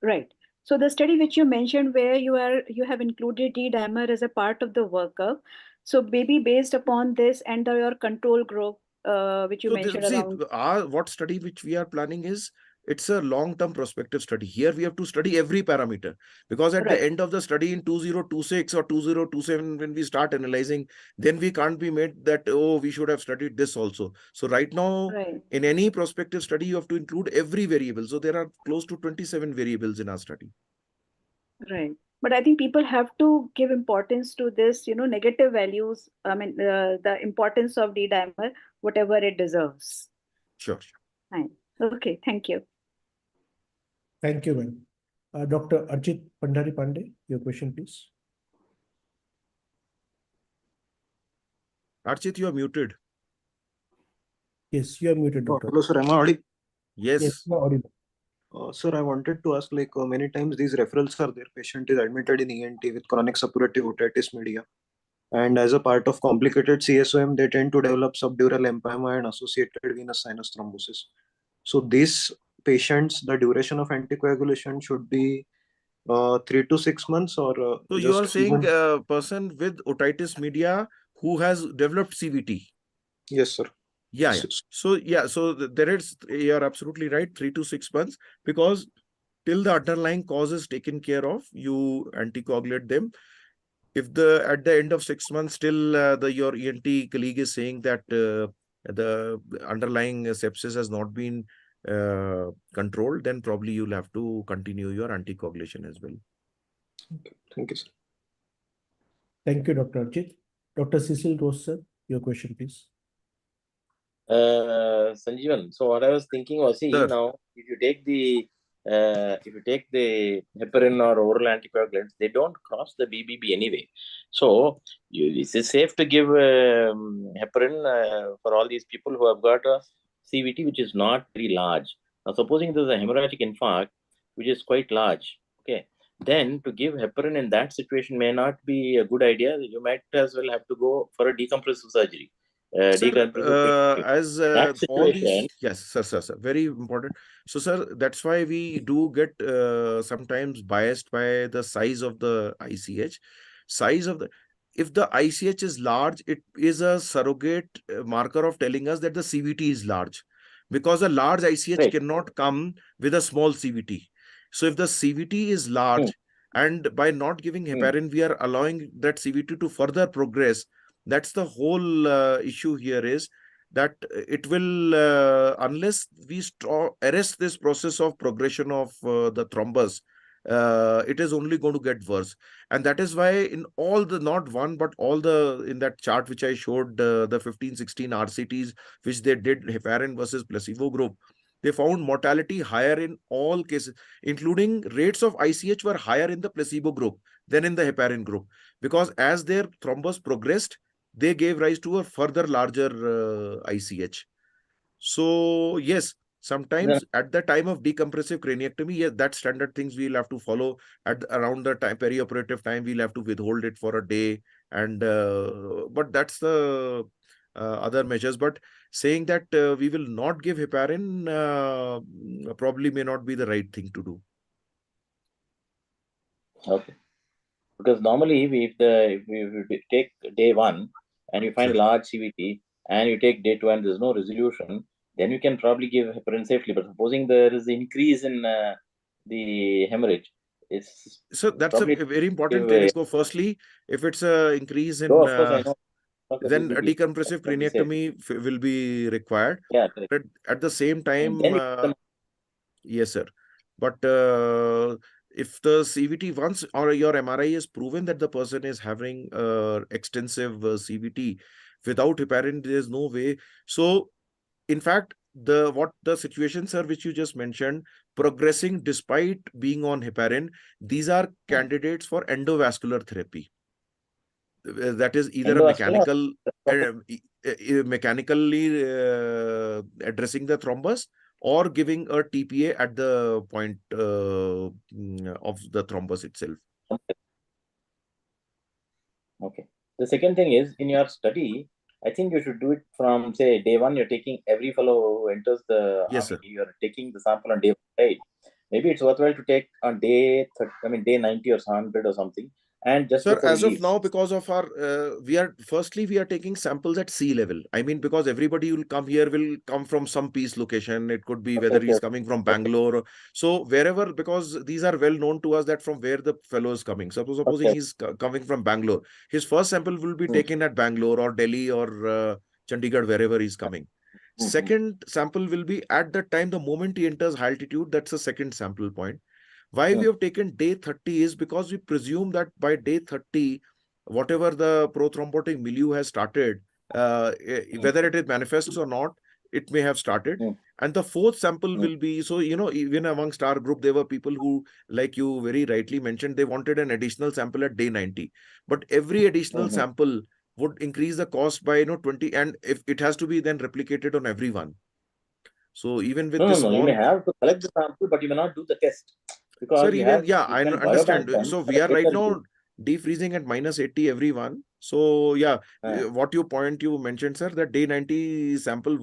right. So the study which you mentioned where you have included D-dimer as a part of the workup. So maybe based upon this and your control group, which you So this, mentioned see, around. what study which we are planning is, it's a long-term prospective study. Here we have to study every parameter, because at the Right. end of the study in 2026 or 2027, when we start analyzing, then we can't be made that, oh, we should have studied this also. So right now, Right. in any prospective study, you have to include every variable. So there are close to 27 variables in our study. Right. But I think people have to give importance to this, negative values. I mean, the importance of D-dimer, whatever it deserves. Sure. Fine. Okay. Thank you. Thank you, ma'am. Dr. Archit Pandari Pandey, your question, please. Archit, you are muted. Yes, you are muted, doctor. Hello, sir. Am I audible? Yes, Yes. you are audible. Sir, I wanted to ask, many times these referrals are there. Patient is admitted in ENT with chronic suppurative otitis media. And as a part of complicated CSOM, they tend to develop subdural empyema and associated venous sinus thrombosis. So these patients, the duration of anticoagulation should be 3 to 6 months or So you just are saying even... a person with otitis media who has developed CVT. Yes, sir. Yeah. So there is, you're absolutely right, 3 to 6 months, because till the underlying cause is taken care of, you anticoagulate them. If at the end of 6 months still your ENT colleague is saying that the underlying sepsis has not been controlled, then probably you'll have to continue your anticoagulation as well. Okay. Thank you, sir. Thank you, Dr. Archit. Dr. Cecil Rose, sir, your question, please. Sanjeevan, so what I was thinking was, see, Sir. now if you take the heparin or oral anticoagulants, they don't cross the BBB anyway. So is it safe to give heparin for all these people who have got a CVT which is not very large? Now, supposing there's a hemorrhagic infarct which is quite large, okay, then to give heparin in that situation may not be a good idea. You might as well have to go for a decompressive surgery. Sir, as That all situation, these, yes, sir, very important. So, sir, that's why we do get sometimes biased by the size of the ICH. If the ICH is large, it is a surrogate marker of telling us that the CVT is large, because a large ICH right. cannot come with a small CVT. So, if the CVT is large, and by not giving heparin, we are allowing that CVT to further progress. That's the whole issue here, is that it will, unless we arrest this process of progression of the thrombus, it is only going to get worse. And that is why in all the, not one, but all the, in that chart which I showed, the 15-16 RCTs, which they did heparin versus placebo group, they found mortality higher in all cases, including rates of ICH were higher in the placebo group than in the heparin group, because as their thrombus progressed, they gave rise to a further larger ICH. So yes, sometimes at the time of decompressive craniectomy, yes, that standard things we'll have to follow. At around the time perioperative time, we'll have to withhold it for a day, and but that's the other measures. But saying that we will not give heparin probably may not be the right thing to do. Okay. Because normally, if we take day 1 and you find Sure. a large CVT, and you take day 2 and there's no resolution, then you can probably give heparin safely. But supposing there is increase in the hemorrhage, it's So that's a probably very give important thing. So firstly, if it's a increase though in of course I know the then a BBB decompressive can be safe. craniectomy will be required. Yeah, correct. But at the same And time, then it yes, sir. But if the CVT once or your MRI is proven that the person is having extensive CVT without heparin, there is no way. So, in fact, the situation, sir, which you just mentioned, progressing despite being on heparin, these are candidates for endovascular therapy. That is either a endovascular mechanically addressing the thrombus or giving a TPA at the point of the thrombus itself. Okay. The second thing is, in your study, I think you should do it from, say, day 1, you're taking every fellow who enters the Yes, army, sir. you're taking the sample on day 1, right? Maybe it's worthwhile to take on day 30, day 90 or 100 or something, and just Sir, before he as of leaves. now, because of our, we are taking samples at sea level. I mean, because everybody will come here will come from some peace location. It could be whether he's coming from Bangalore. So wherever, because these are well known to us that from where the fellow is coming. Supposing Okay. he's coming from Bangalore, his first sample will be taken at Bangalore or Delhi or Chandigarh, wherever he's coming. Second sample will be at the time, the moment he enters high altitude. That's the second sample point. Why we have taken day 30 is because we presume that by day 30, whatever the prothrombotic milieu has started, whether it is manifests or not, it may have started. And the fourth sample will be, so, even amongst our group, there were people who, like you very rightly mentioned, they wanted an additional sample at day 90. But every additional sample would increase the cost by 20, and if it has to be then replicated on everyone. So even with this No, you small, may have to collect the sample, but you may not do the test. Because sir, you I can understand. biobank them So at we a are right later now date. defreezing at -80 everyone. So yeah, Uh, what you mentioned, sir, that day 90 sample,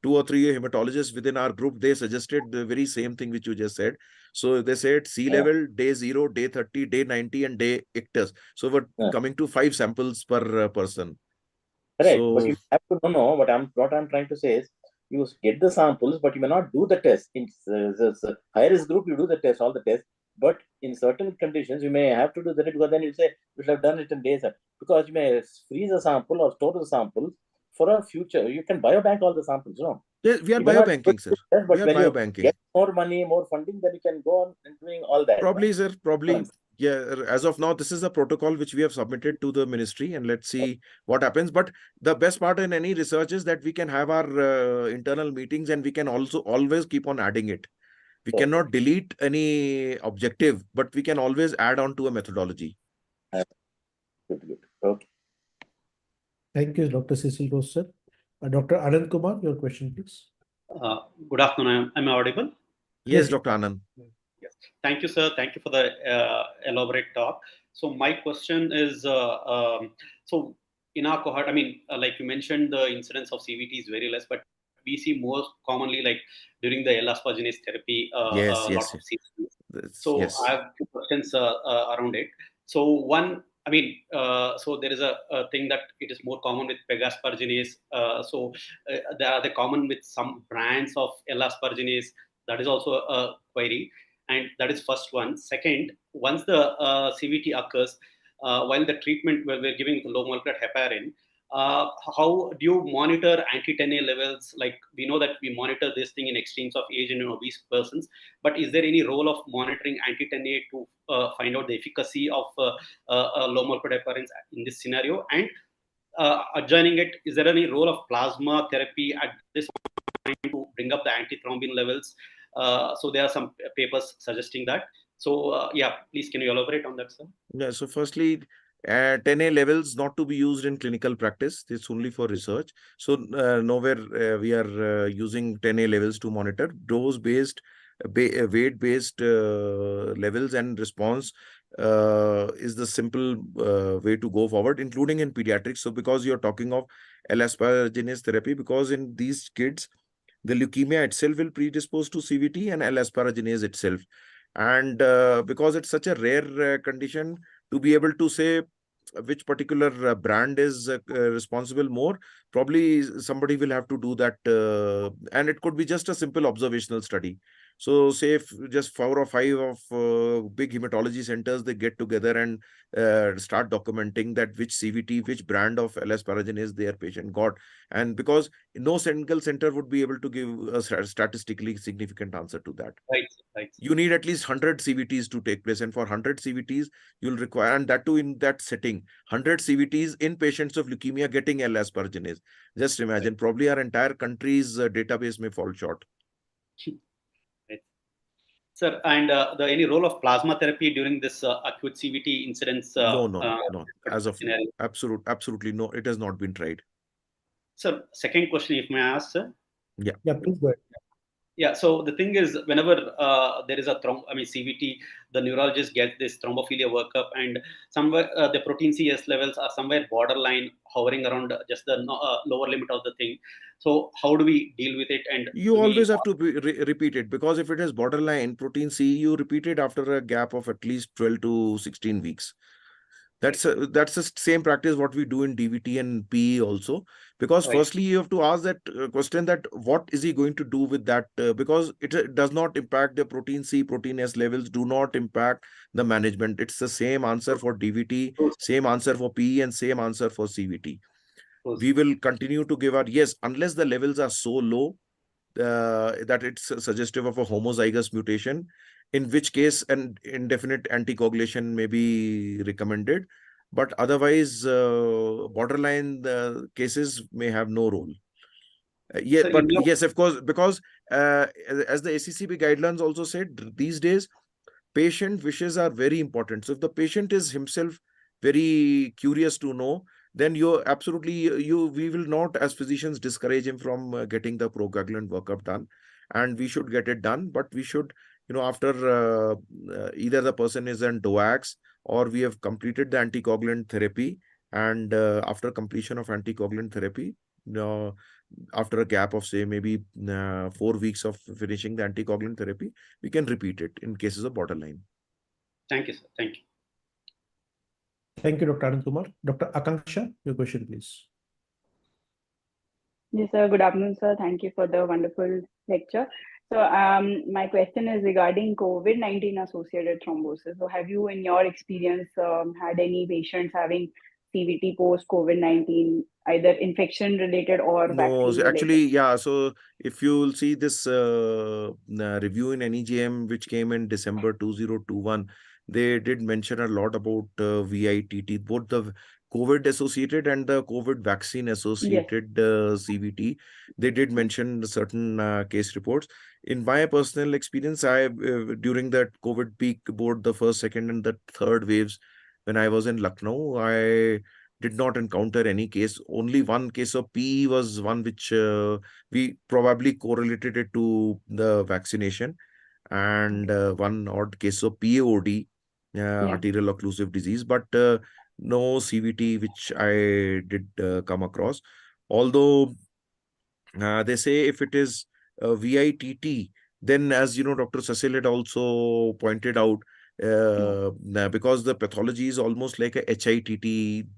2 or 3 hematologists within our group, they suggested the very same thing which you just said. So they said sea level, day 0, day 30, day 90, and day ictus. So we're coming to 5 samples per person. Correct, but So you have to know what I'm trying to say is, you get the samples, but you may not do the test. In the high risk group, you do the test, all the tests. But in certain conditions, you may have to do that, because then you say you should have done it in days. Because you may freeze a sample or store the samples for a future. You can biobank all the samples, no? yeah, we are You may not do biobanking, sir. it, We but are when you biobanking. get more money, more funding, then you can go on and doing all that. Probably, No? sir. Probably. Yeah, as of now, this is a protocol which we have submitted to the ministry, and let's see what happens. But the best part in any research is that we can have our internal meetings, and we can also always keep on adding it. We cannot delete any objective, but we can always add on to a methodology. Good. Okay. Thank you, Dr. Cecil Rose, sir. Dr. Anand Kumar, your question, please. Good afternoon. Am I audible? Yes, Dr. Anand. Yes. Thank you, sir. Thank you for the elaborate talk. So my question is, so in our cohort, I mean, like you mentioned, the incidence of CVT is very less, but we see most commonly, like during the L-asparginase therapy, Yes. lots of CVT. So Yes. I have two questions around it. So one, I mean, so there is a thing that it is more common with pegasparginase. So they are common with some brands of L-asparginase. That is also a query. And that is first one. Second, once the CVT occurs, while the treatment where we're giving low molecular heparin, how do you monitor anti-10A levels? Like, we know that we monitor this thing in extremes of age and in obese persons, but is there any role of monitoring anti-10A to find out the efficacy of low molecular heparins in this scenario? And adjoining it, is there any role of plasma therapy at this point to bring up the antithrombin levels? So there are some papers suggesting that. So yeah, please can you elaborate on that, sir? Yeah, so firstly, 10A levels not to be used in clinical practice. It's only for research. So nowhere we are using 10A levels to monitor. Dose-based, weight-based levels and response is the simple way to go forward, including in pediatrics. So because you're talking of L-asparaginase therapy, because in these kids, the leukemia itself will predispose to CVT and L-asparaginase itself. And because it's such a rare condition, to be able to say which particular brand is responsible more, probably somebody will have to do that. And it could be just a simple observational study. So say if just 4 or 5 of big hematology centers, they get together and start documenting that which CVT, which brand of L-asparaginase their patient got. And because no single center would be able to give a statistically significant answer to that. Right, right. You need at least 100 CVTs to take place. And for 100 CVTs, you'll require, and that too in that setting, 100 CVTs in patients of leukemia getting L-asparaginase. Just imagine, probably our entire country's database may fall short. Right. Sir, and any role of plasma therapy during this acute CVT incidents? No. As of scenario? absolutely no, it has not been tried. Sir, second question, if may I ask, sir? Yeah. Yeah, please go ahead. Yeah, so the thing is, whenever there is a CVT, the neurologist gets this thrombophilia workup, and somewhere the protein CS levels are somewhere borderline, hovering around just the lower limit of the thing. So how do we deal with it? And You always have to repeat it, because if it is borderline protein C, you repeat it after a gap of at least 12 to 16 weeks. That's the same practice what we do in DVT and PE also, because Right. firstly you have to ask that question, that what is he going to do with that, because it does not impact the protein C, protein S levels, do not impact the management. It's the same answer for DVT, same answer for PE, and same answer for CVT. We will continue to give our, yes, unless the levels are so low that it's suggestive of a homozygous mutation, in which case an indefinite anticoagulation may be recommended. But otherwise, borderline cases may have no role. Yeah, but yes, of course, because as the ACCP guidelines also said, these days, patient wishes are very important. So if the patient is himself very curious to know, then we will not as physicians discourage him from getting the procoagulant workup done, and we should get it done. But we should, after either the person is on DOACs or we have completed the anticoagulant therapy, and after completion of anticoagulant therapy, after a gap of say maybe 4 weeks of finishing the anticoagulant therapy, we can repeat it in cases of borderline. Thank you, sir. Thank you. Thank you, Dr. Anand Kumar. Dr. Akanksha, your question, please. Yes, sir. Good afternoon, sir. Thank you for the wonderful lecture. So my question is regarding COVID-19 associated thrombosis. So have you, in your experience, had any patients having CVT post COVID-19, either infection related or No, vaccine related? actually, yeah. So if you will see this review in NEJM, which came in December 2021, they did mention a lot about VITT, both the COVID associated and the COVID vaccine associated CVT. They did mention certain case reports. In my personal experience, during that COVID peak, both the first, second, and the third waves, when I was in Lucknow, I did not encounter any case. Only one case of PE was one which we probably correlated it to the vaccination, and one odd case of PAOD, arterial occlusive disease, but no CVT which I did come across. Although they say if it is VITT, then as you know, Dr. Sasil had also pointed out, because the pathology is almost like a HITT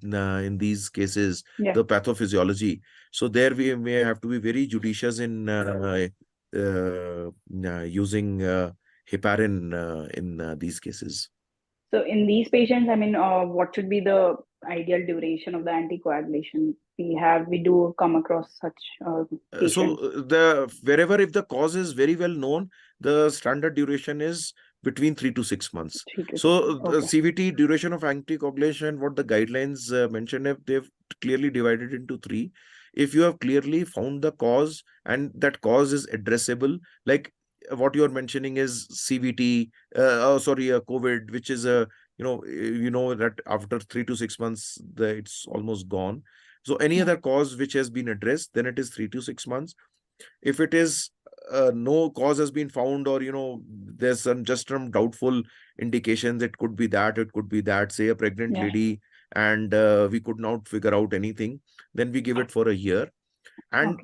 in these cases, the pathophysiology. So there we may have to be very judicious in using heparin in these cases. So in these patients, I mean, what should be the ideal duration of the anticoagulation? We do come across such patients. So wherever, if the cause is very well known, the standard duration is between 3 to 6 months. So the CVT duration of anticoagulation, what the guidelines mention, they've clearly divided into 3. If you have clearly found the cause and that cause is addressable, like what you're mentioning is CVT, COVID, which is a, that after 3 to 6 months, it's almost gone. So any other cause which has been addressed, then it is 3 to 6 months. If it is no cause has been found, or there's some doubtful indications, it could be that, say a pregnant lady, and we could not figure out anything, then we give it for a year. And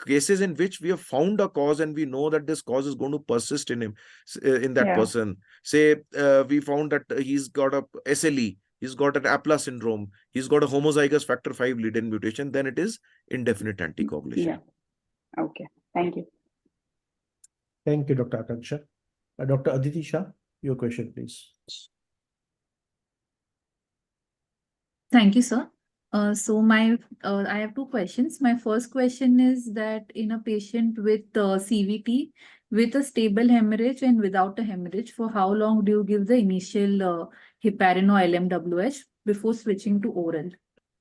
cases in which we have found a cause and we know that this cause is going to persist in him, in that person, say we found that he's got a SLE, he's got an APLA syndrome, he's got a homozygous factor 5 lead-in mutation, then it is indefinite anticoagulation. Yeah. Okay. Thank you. Thank you, Dr. Akanksha. Dr. Aditi Shah, your question, please. Thank you, sir. So I have 2 questions. My first question is that in a patient with CVT, with a stable hemorrhage and without a hemorrhage, for how long do you give the initial heparin or LMWH before switching to oral?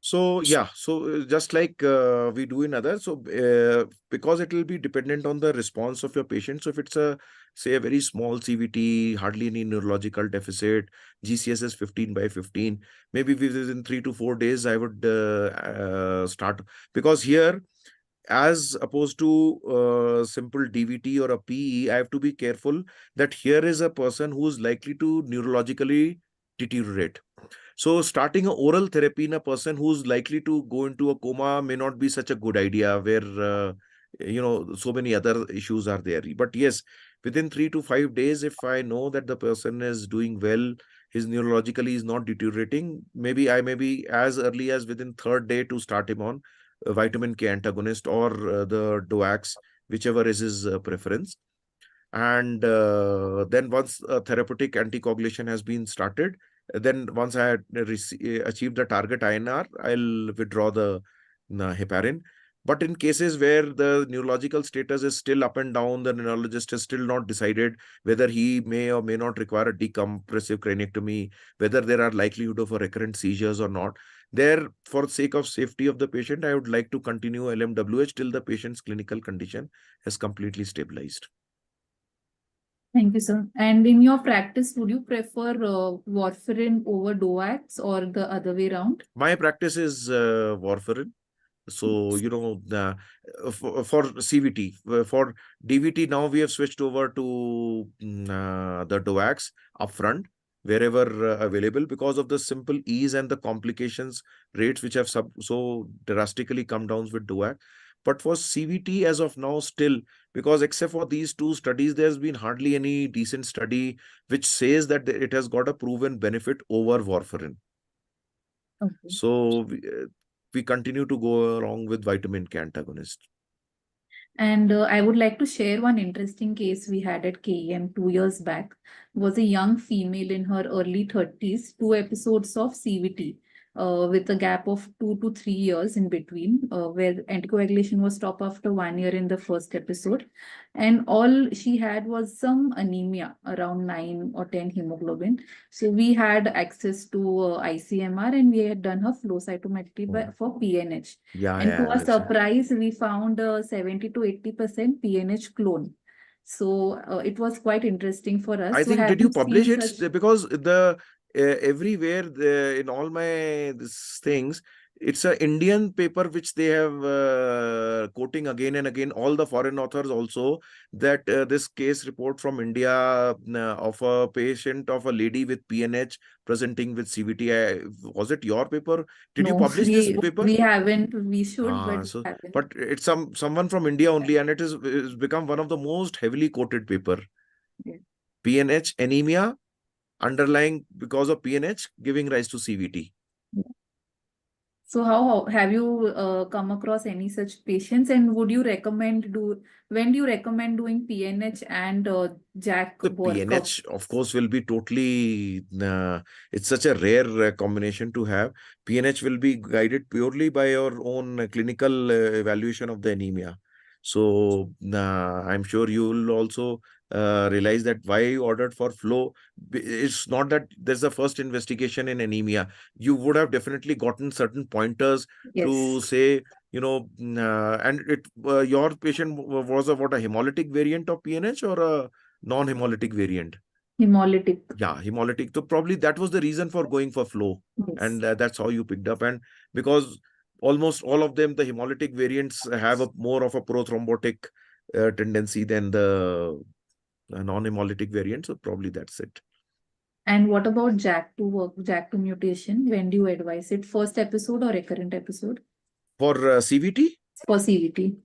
So just like we do in others, so because it will be dependent on the response of your patient. So if it's say a very small CVT, hardly any neurological deficit, GCS is 15/15, maybe within 3 to 4 days I would start, because here, as opposed to simple DVT or a PE, I have to be careful that here is a person who is likely to neurologically deteriorate. So starting an oral therapy in a person who's likely to go into a coma may not be such a good idea, where so many other issues are there. But yes, within 3 to 5 days, if I know that the person is doing well, his neurologically is not deteriorating, maybe I may be as early as within 3rd day to start him on a vitamin K antagonist or the DOACs, whichever is his preference. And then once therapeutic anticoagulation has been started, then once I had achieved the target INR, I'll withdraw the heparin. But in cases where the neurological status is still up and down, the neurologist has still not decided whether he may or may not require a decompressive craniectomy, whether there are likelihood of a recurrent seizures or not, there, for sake of safety of the patient, I would like to continue LMWH till the patient's clinical condition has completely stabilized. Thank you, sir. And in your practice, would you prefer warfarin over DOACs or the other way around? My practice is warfarin. So, for CVT, for DVT, now we have switched over to the DOACs upfront, wherever available, because of the simple ease and the complications rates which have so drastically come down with DOAC. But for CVT, as of now, still, because except for these 2 studies, there's been hardly any decent study which says that it has got a proven benefit over warfarin. Okay. So we continue to go along with vitamin K antagonist. And I would like to share one interesting case we had at KEM 2 years back. Was a young female in her early 30s, 2 episodes of CVT. With a gap of 2 to 3 years in between, where anticoagulation was stopped after 1 year in the first episode. And all she had was some anemia, around 9 or 10 hemoglobin. So we had access to ICMR, and we had done her flow cytometry for PNH. And to our surprise, we found 70 to 80% PNH clone. So it was quite interesting for us. I think, did you publish it? Because the everywhere in all my things, it's an Indian paper which they have quoting again and again, all the foreign authors also, that this case report from India of a patient of a lady with PNH presenting with CVT. Was it your paper? Did you publish this paper? We haven't. We should, but we haven't. But it's someone from India only, and it's become one of the most heavily quoted paper. Yeah. PNH anemia underlying because of PNH giving rise to CVT. Yeah. So how have you come across any such patients, and would you recommend when do you recommend doing PNH and JAK? The PNH, of course, will be totally, it's such a rare combination to have. PNH will be guided purely by your own clinical evaluation of the anemia. So I'm sure you will also realize that why you ordered for flow. It's not that there's a first investigation in anemia. You would have definitely gotten certain pointers to say, and your patient was a hemolytic variant of PNH or a non-hemolytic variant? Hemolytic. Yeah, hemolytic. So probably that was the reason for going for flow. Yes. And that's how you picked up. And because almost all of them, the hemolytic variants have a more of a prothrombotic tendency than the non-hemolytic variant. So probably that's it. And what about JAK2 work, JAK2 mutation? When do you advise it? First episode or recurrent episode? For CVT? For CVT.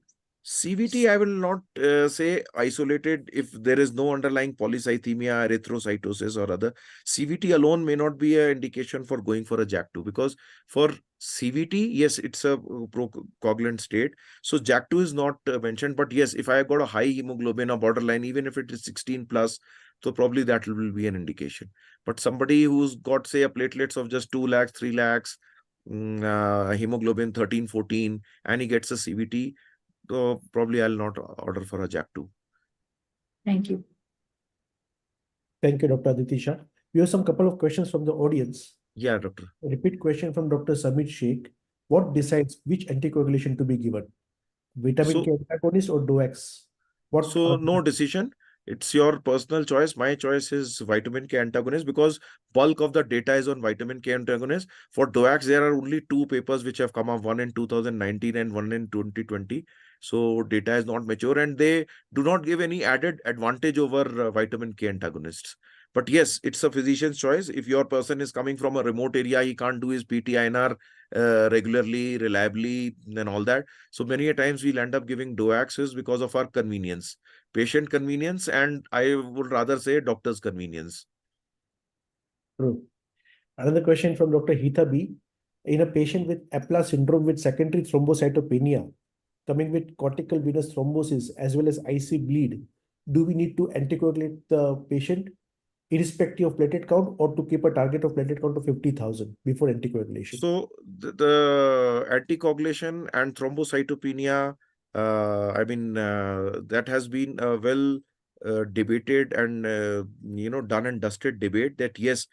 CVT, I will not say isolated if there is no underlying polycythemia, erythrocytosis or other. CVT alone may not be an indication for going for a JAK2, because for CVT, yes, it's a procoagulant state. So JAK2 is not mentioned, but yes, if I have got a high hemoglobin or borderline, even if it is 16 plus, so probably that will be an indication. But somebody who's got, say, a platelets of just 2 lakhs, 3 lakhs, hemoglobin 13, 14, and he gets a CVT, so probably I'll not order for a JAK2. Thank you. Thank you, Dr. Aditi Shah. We have some couple of questions from the audience. Yeah, doctor. A repeat question from Dr. Samit Sheikh. What decides which anticoagulation to be given? Vitamin K antagonist or DOACs? So no decision. It's your personal choice. My choice is vitamin K antagonist, because bulk of the data is on vitamin K antagonist. For DOACs, there are only 2 papers which have come up, one in 2019 and one in 2020. So data is not mature, and they do not give any added advantage over vitamin K antagonists. But yes, it's a physician's choice. If your person is coming from a remote area, he can't do his PT-INR regularly, reliably, and all that. So many a times we'll end up giving DOACs because of our convenience, patient convenience, and I would rather say doctor's convenience. True. Another question from Dr. Hita B. In a patient with APLA syndrome with secondary thrombocytopenia, coming with cortical venous thrombosis as well as IC bleed, do we need to anticoagulate the patient irrespective of platelet count, or to keep a target of platelet count of 50,000 before anticoagulation? So the anticoagulation and thrombocytopenia, that has been a well debated and done and dusted debate, that yes,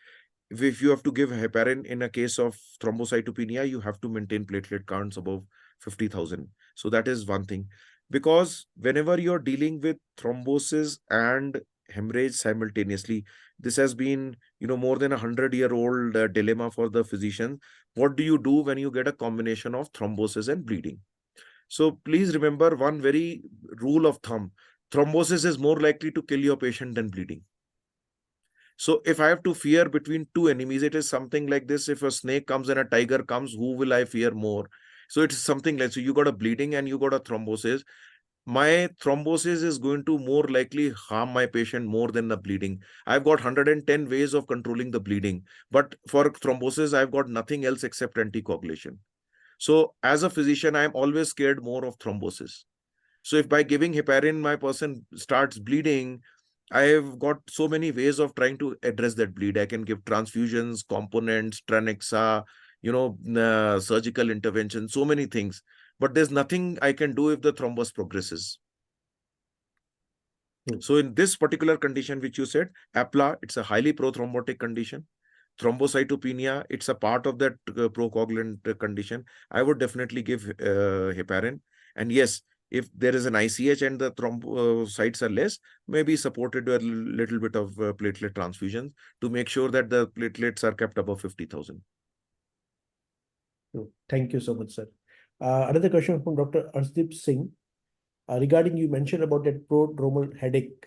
if you have to give heparin in a case of thrombocytopenia, you have to maintain platelet counts above 50,000. So that is one thing, because whenever you're dealing with thrombosis and hemorrhage simultaneously, this has been more than 100-year-old dilemma for the physician. What do you do when you get a combination of thrombosis and bleeding? So please remember one very rule of thumb: thrombosis is more likely to kill your patient than bleeding. So if I have to fear between two enemies, it is something like this: if a snake comes and a tiger comes, who will I fear more? So it's something like, so you got a bleeding and you got a thrombosis. My thrombosis is going to more likely harm my patient more than the bleeding. I've got 110 ways of controlling the bleeding, but for thrombosis, I've got nothing else except anticoagulation. So as a physician, I'm always scared more of thrombosis. So if by giving heparin, my person starts bleeding, I've got so many ways of trying to address that bleed. I can give transfusions, components, Tranexa, surgical intervention, so many things. But there's nothing I can do if the thrombus progresses. So in this particular condition, which you said, APLA, it's a highly prothrombotic condition. Thrombocytopenia, it's a part of that procoagulant condition. I would definitely give heparin. And yes, if there is an ICH and the thrombocytes are less, maybe supported with a little bit of platelet transfusions to make sure that the platelets are kept above 50,000. Thank you so much, sir. Another question from Dr. Arshdeep Singh regarding, you mentioned about that prodromal headache.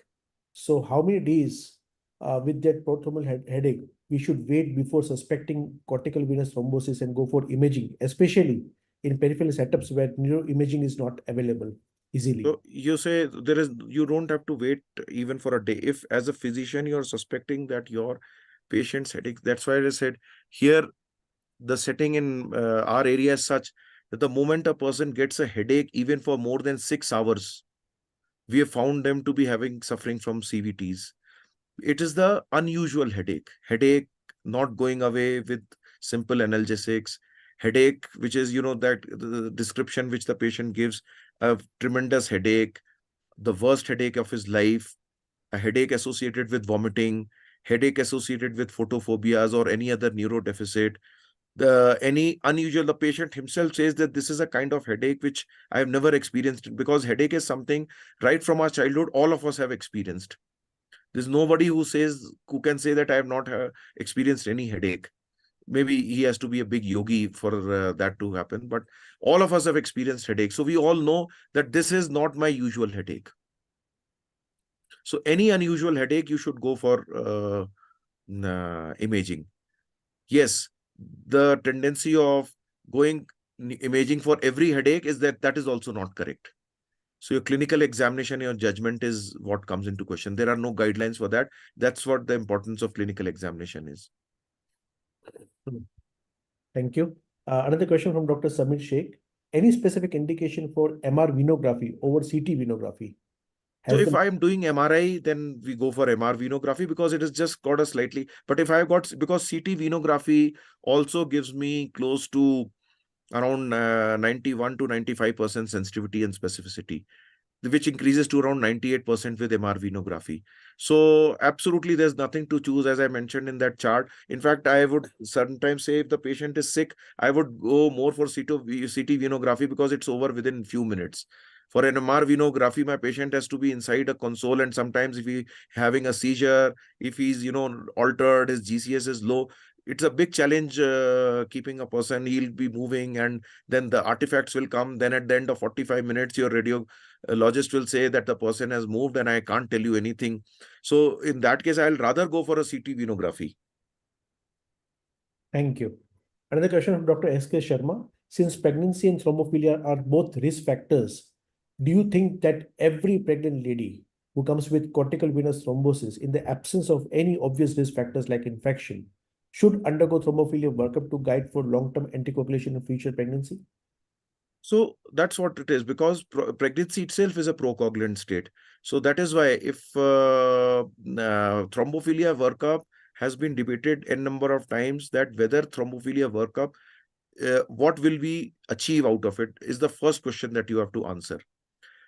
So how many days with that prodromal headache we should wait before suspecting cortical venous thrombosis and go for imaging, especially in peripheral setups where neuroimaging is not available easily? So you say you don't have to wait even for a day. If as a physician you're suspecting that your patient's headache, that's why I said here the setting in our area is such that the moment a person gets a headache, even for more than 6 hours, we have found them to be suffering from CVTs. It is the unusual headache not going away with simple analgesics, headache which is that the description which the patient gives, a tremendous headache, the worst headache of his life, a headache associated with vomiting, headache associated with photophobias or any other neurodeficit. any unusual, the patient himself says that this is a kind of headache which I have never experienced, because headache is something right from our childhood all of us have experienced. There's nobody who can say that I have not experienced any headache. Maybe he has to be a big yogi for that to happen, but all of us have experienced headache. So we all know that this is not my usual headache. So any unusual headache, you should go for imaging. Yes, the tendency of going imaging for every headache is that is also not correct. So your clinical examination, your judgment is what comes into question. There are no guidelines for that. That's what the importance of clinical examination is. Thank you. Another question from Dr. Samir Sheikh. Any specific indication for MR venography over CT venography? So Has if the I'm doing MRI, then we go for MR venography because it has just got a slightly, but if I've got, because CT venography also gives me close to around 91 to 95% sensitivity and specificity, which increases to around 98% with MR venography. So absolutely, there's nothing to choose, as I mentioned in that chart. In fact, I would sometimes say if the patient is sick, I would go more for CT venography because it's over within few minutes. For an MR venography, my patient has to be inside a console, and sometimes if he having a seizure, if he's altered, his GCS is low, it's a big challenge keeping a person. He'll be moving, and then the artifacts will come. Then at the end of 45 minutes, your radiologist will say that the person has moved and I can't tell you anything. So in that case, I'll rather go for a CT venography. Thank you. Another question from Dr. S.K. Sharma. Since pregnancy and thrombophilia are both risk factors, do you think that every pregnant lady who comes with cortical venous thrombosis in the absence of any obvious risk factors like infection should undergo thrombophilia workup to guide for long-term anticoagulation in future pregnancy? So that's what it is, because pregnancy itself is a procoagulant state. So that is why if thrombophilia workup has been debated a number of times, that whether thrombophilia workup, what will we achieve out of it is the first question that you have to answer.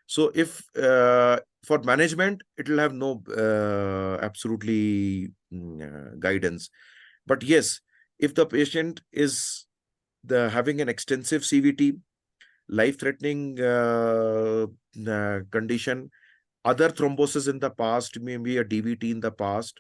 So if for management, it will have no absolutely guidance. But yes, if the patient is having an extensive CVT, life-threatening condition, other thrombosis in the past, maybe a DVT in the past,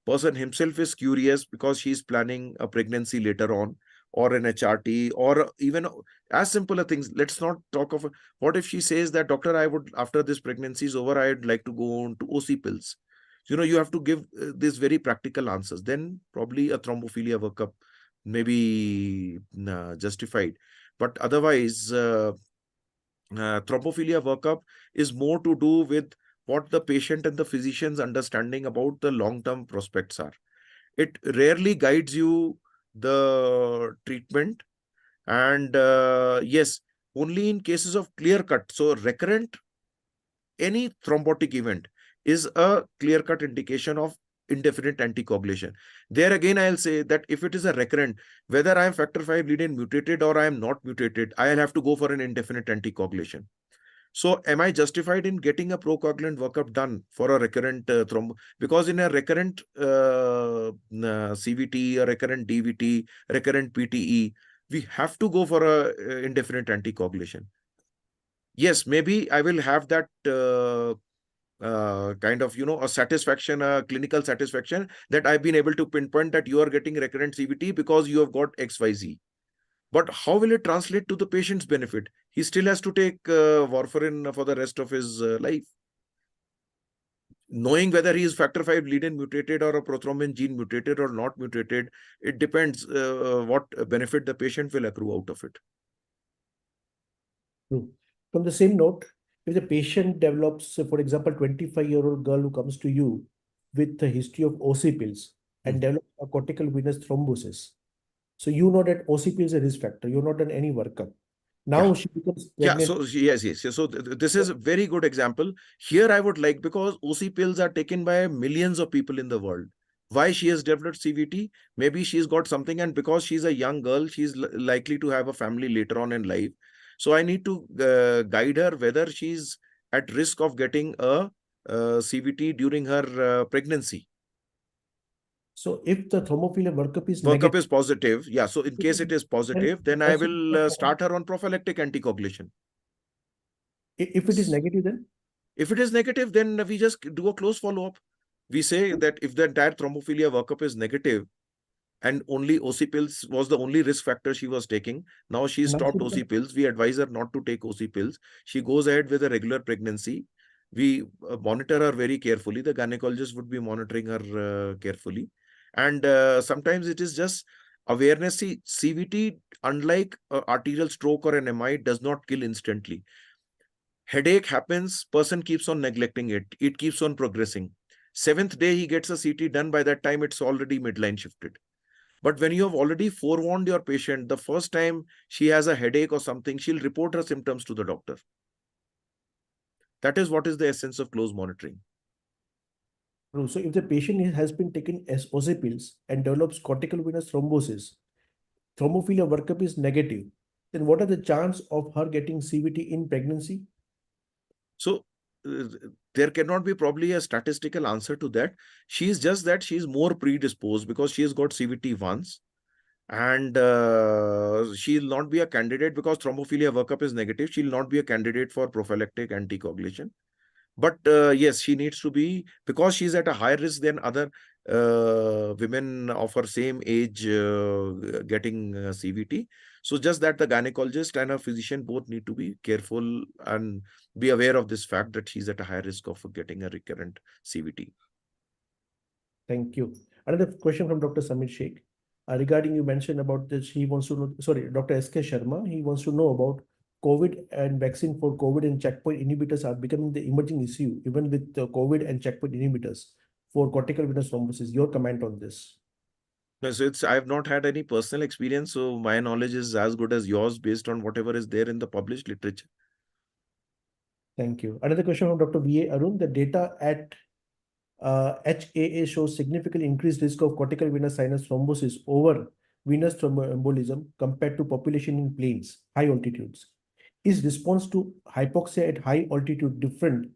person himself is curious because she's planning a pregnancy later on, or an HRT, or even as simple as things. Let's not talk of what if she says that, doctor, I would, after this pregnancy is over, I'd like to go on to OC pills. You have to give these very practical answers. Then probably a thrombophilia workup may be justified. But otherwise, thrombophilia workup is more to do with what the patient and the physician's understanding about the long-term prospects are. It rarely guides you the treatment. And yes, only in cases of clear-cut. So recurrent, any thrombotic event is a clear-cut indication of indefinite anticoagulation. There again, I'll say that if it is a recurrent, whether I am factor V lead-in mutated or I am not mutated, I'll have to go for an indefinite anticoagulation. So am I justified in getting a procoagulant workup done for a recurrent because in a recurrent CVT, a recurrent DVT, recurrent PTE, we have to go for a indefinite anticoagulation. Yes, maybe I will have that kind of, a satisfaction, a clinical satisfaction that I've been able to pinpoint that you are getting recurrent CVT because you have got XYZ. But how will it translate to the patient's benefit? He still has to take warfarin for the rest of his life. Knowing whether he is factor V lead-in mutated or a prothrombin gene mutated or not mutated, it depends what benefit the patient will accrue out of it. True. From the same note, if the patient develops, for example, 25-year-old girl who comes to you with a history of OC pills and develops a cortical venous thrombosis, so you know that OC pills is a risk factor. You're not done any workup. Now she becomes pregnant. Yeah, so yes. So this is a very good example. Here I would like, because OC pills are taken by millions of people in the world. Why she has developed CVT? Maybe she's got something, and because she's a young girl, she's likely to have a family later on in life. So I need to guide her whether she's at risk of getting a CVT during her pregnancy. So if the thermophilic workup is Workup negative, is positive. Yeah. So in case it is positive, then I will start her on prophylactic anticoagulation. if it is negative, then If it is negative, then we just do a close follow-up. We say that if the entire thrombophilia workup is negative and only OC pills was the only risk factor she was taking, now she stopped OC pills. We advise her not to take OC pills. She goes ahead with a regular pregnancy. We monitor her very carefully. The gynecologist would be monitoring her carefully. And sometimes it is just awareness. See, CVT, unlike arterial stroke or an MI, does not kill instantly. Headache happens, person keeps on neglecting it. It keeps on progressing. 7th day, he gets a CT done. By that time, it's already midline shifted. But when you have already forewarned your patient, the first time she has a headache or something, she'll report her symptoms to the doctor. That is what is the essence of close monitoring. So if the patient has been taken as OC pills and develops cortical venous thrombosis, thrombophilia workup is negative, then what are the chances of her getting CVT in pregnancy? So there cannot be probably a statistical answer to that. She's just that she's more predisposed because she has got CVT once. And she'll not be a candidate because thrombophilia workup is negative. She'll not be a candidate for prophylactic anticoagulation. But yes, she needs to be, because she's at a higher risk than other women of her same age getting CVT. So just that the gynecologist and a physician both need to be careful and be aware of this fact that she's at a higher risk of getting a recurrent CVT. Thank you. Another question from Dr. Samir Sheikh. Regarding you mentioned about this, he wants to know, sorry, Dr. S.K. Sharma, he wants to know about COVID and vaccine for COVID and checkpoint inhibitors are becoming the emerging issue, even with the COVID and checkpoint inhibitors for cortical venous thrombosis. Your comment on this? No, so I've not had any personal experience, so my knowledge is as good as yours based on whatever is there in the published literature. Thank you. Another question from Dr. V.A. Arun. The data at HAA shows significantly increased risk of cortical venous sinus thrombosis over venous thromboembolism compared to population in plains, high altitudes. Is response to hypoxia at high altitude different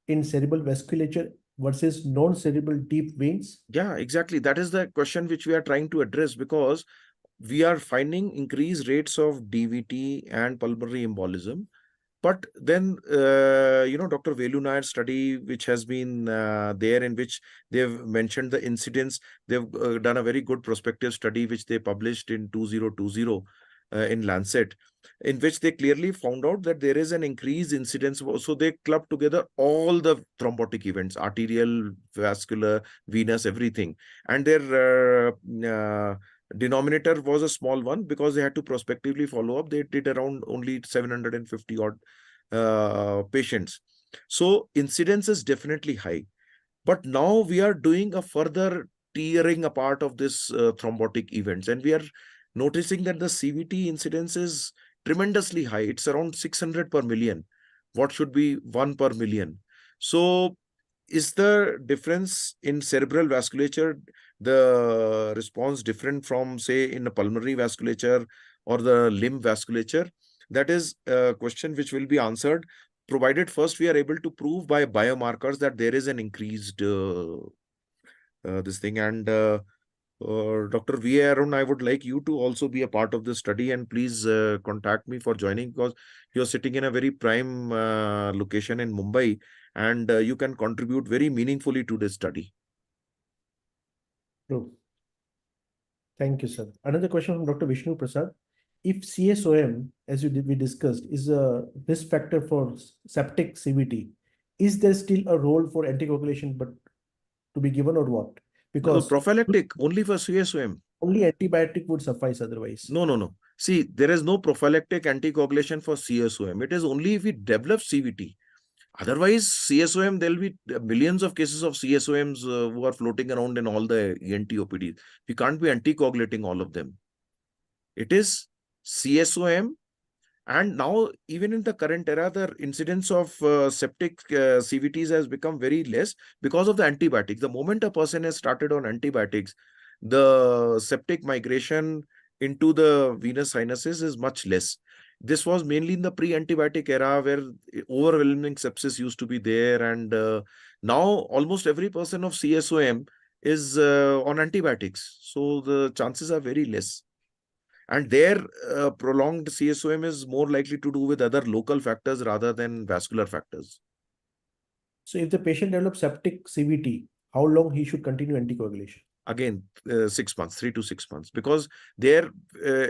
in cerebral vasculature versus non-cerebral deep veins? Yeah, exactly. That is the question which we are trying to address, because we are finding increased rates of DVT and pulmonary embolism. But then, Dr. Velu Nair's study, which has been there, in which they've mentioned the incidence, they've done a very good prospective study, which they published in 2020 in Lancet, in which they clearly found out that there is an increased incidence. So they clubbed together all the thrombotic events, arterial, vascular, venous, everything. And their denominator was a small one because they had to prospectively follow up. They did around only 750 odd patients. So incidence is definitely high. But now we are doing a further tearing apart of this thrombotic events, and we are noticing that the CVT incidence is tremendously high. It's around 600 per million. What should be 1 per million? So is the difference in cerebral vasculature, the response different from, say, in a pulmonary vasculature or the limb vasculature? That is a question which will be answered, provided first we are able to prove by biomarkers that there is an increased this thing. And Dr. V.A. Arun, I would like you to also be a part of this study, and please contact me for joining, because you're sitting in a very prime location in Mumbai, and you can contribute very meaningfully to this study. True. Thank you, sir. Another question from Dr. Vishnu Prasad. If CSOM, as we discussed, is a risk factor for septic CVT, is there still a role for anticoagulation but to be given, or what? Because prophylactic only for CSOM. Only antibiotic would suffice otherwise. No. See, there is no prophylactic anticoagulation for CSOM. It is only if we develop CVT. Otherwise, CSOM, there will be millions of cases of CSOMs who are floating around in all the ENT OPDs. We can't be anticoagulating all of them. It is CSOM. And now, even in the current era, the incidence of septic CVTs has become very less because of the antibiotics. The moment a person has started on antibiotics, the septic migration into the venous sinuses is much less. This was mainly in the pre-antibiotic era, where overwhelming sepsis used to be there. And now almost every person of CSOM is on antibiotics. So the chances are very less. And their prolonged CSOM is more likely to do with other local factors rather than vascular factors. So if the patient develops septic CVT, how long he should continue anticoagulation? Again, 6 months, 3 to 6 months, because they're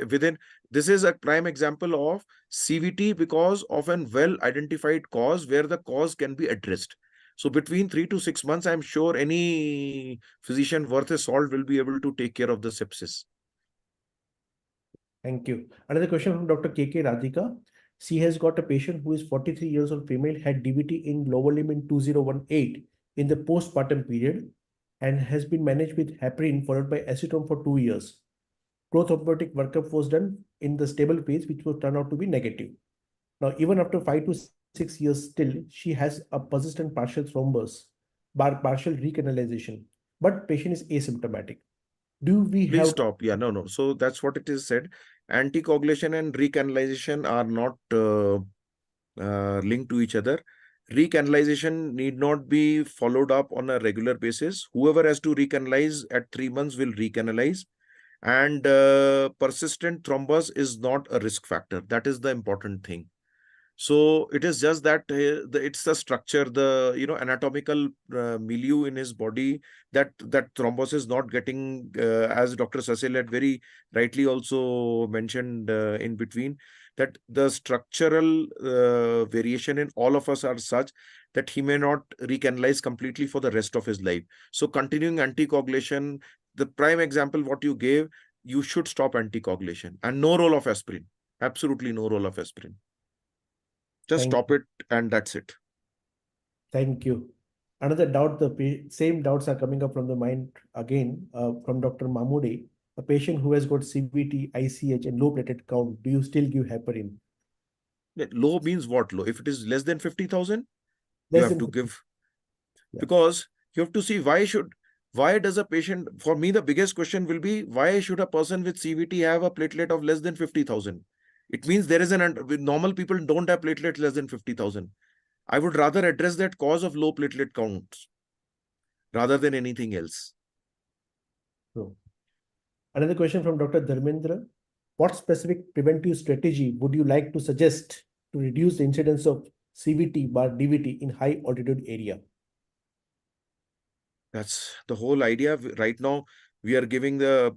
within, this is a prime example of CVT because of an well-identified cause where the cause can be addressed. So between 3 to 6 months, I'm sure any physician worth a salt will be able to take care of the sepsis. Thank you. Another question from Dr. KK Radhika. She has got a patient who is 43 years old female, had DVT in lower limb in 2018 in the postpartum period and has been managed with heparin followed by acetone for 2 years. Growth hormetic workup was done in the stable phase, which will turn out to be negative. Now, even after 5 to 6 years still, she has a persistent partial thrombus, partial recanalization, but patient is asymptomatic. Do we Please have stop. Yeah, no. So that's what it is said. Anticoagulation and recanalization are not linked to each other. Recanalization need not be followed up on a regular basis. Whoever has to recanalize at 3 months will recanalize. And persistent thrombus is not a risk factor. That is the important thing. So it is just that it's the structure, the anatomical milieu in his body that thrombus is not getting, as Dr. Sasil had very rightly also mentioned in between, that the structural variation in all of us are such that he may not recanalize completely for the rest of his life. So continuing anticoagulation, the prime example what you gave, you should stop anticoagulation and no role of aspirin. Absolutely no role of aspirin. Just stop it and that's it. Thank you. Another doubt, the same doubts are coming up from the mind again from Dr. Mahmoodi. A patient who has got CVT, ICH and low platelet count, do you still give heparin? Low means what low? If it is less than 50,000, you Less have than to give. Yeah. Because you have to see why does a patient, for me, the biggest question will be, why should a person with CVT have a platelet of less than 50,000? It means there is normal people don't have platelets less than 50,000. I would rather address that cause of low platelet counts rather than anything else. So, another question from Dr. Dharmendra. What specific preventive strategy would you like to suggest to reduce the incidence of CVT bar DVT in high altitude area? That's the whole idea. Right now, we are giving the,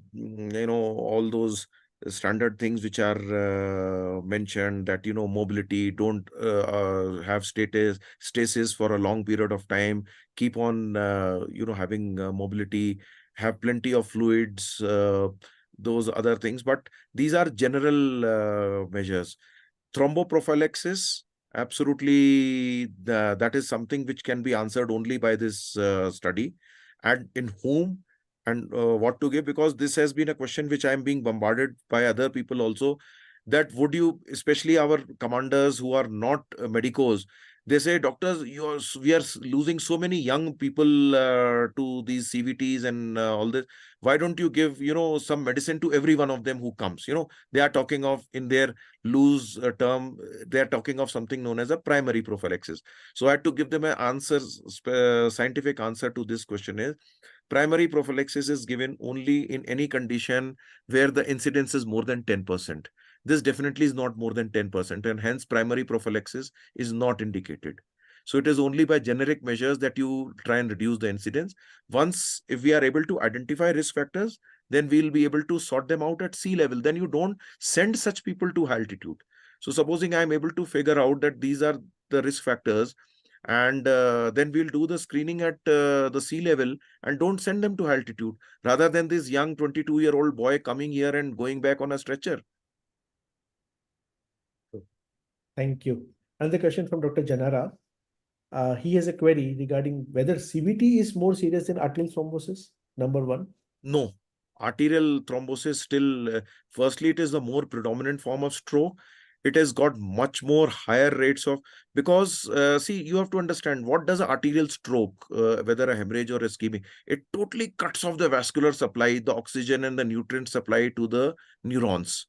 all those standard things which are mentioned, that, mobility, don't have stasis for a long period of time, keep on, having mobility, have plenty of fluids, those other things. But these are general measures. Thromboprophylaxis, absolutely, that is something which can be answered only by this study, and in whom and what to give, because this has been a question which I am being bombarded by other people also, that would you, especially our commanders who are not medicos, they say, doctors, we are losing so many young people to these CVTs and all this. Why don't you give, some medicine to every one of them who comes? They are talking of, in their loose term, they are talking of something known as a primary prophylaxis. So I had to give them an answer, scientific answer to this question is, primary prophylaxis is given only in any condition where the incidence is more than 10%. This definitely is not more than 10%, and hence primary prophylaxis is not indicated. So it is only by generic measures that you try and reduce the incidence. Once, if we are able to identify risk factors, then we'll be able to sort them out at sea level. Then you don't send such people to high altitude. So supposing I'm able to figure out that these are the risk factors, and then we'll do the screening at the sea level and don't send them to high altitude, rather than this young 22-year-old boy coming here and going back on a stretcher. Thank you. Another question from Dr. Janara. He has a query regarding whether CVT is more serious than arterial thrombosis, number one. No. Arterial thrombosis still, firstly, it is the more predominant form of stroke. It has got much more higher rates of, because see, you have to understand, what does an arterial stroke, whether a hemorrhage or ischemic, it totally cuts off the vascular supply, the oxygen and the nutrient supply to the neurons.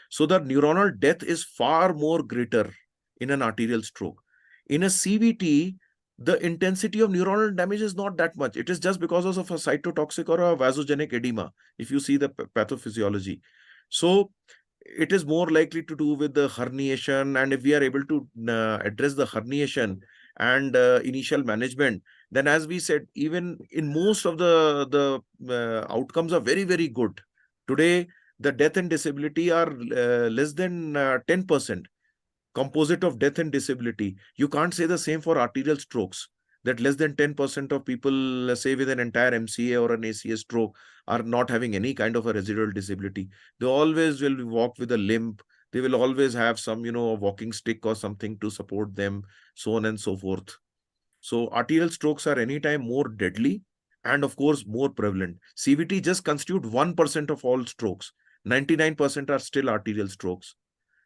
So the neuronal death is far more greater in an arterial stroke. In a CVT, the intensity of neuronal damage is not that much. It is just because of a cytotoxic or a vasogenic edema, if you see the pathophysiology. So it is more likely to do with the herniation, and if we are able to address the herniation and initial management, then as we said, even in most of the outcomes are very, very good. Today, the death and disability are less than 10%. Composite of death and disability. You can't say the same for arterial strokes, that less than 10% of people, say with an entire MCA or an ACA stroke, are not having any kind of a residual disability. They always will walk with a limp. They will always have some, a walking stick or something to support them, so on and so forth. So arterial strokes are anytime more deadly and of course more prevalent. CVT just constitute 1% of all strokes. 99% are still arterial strokes.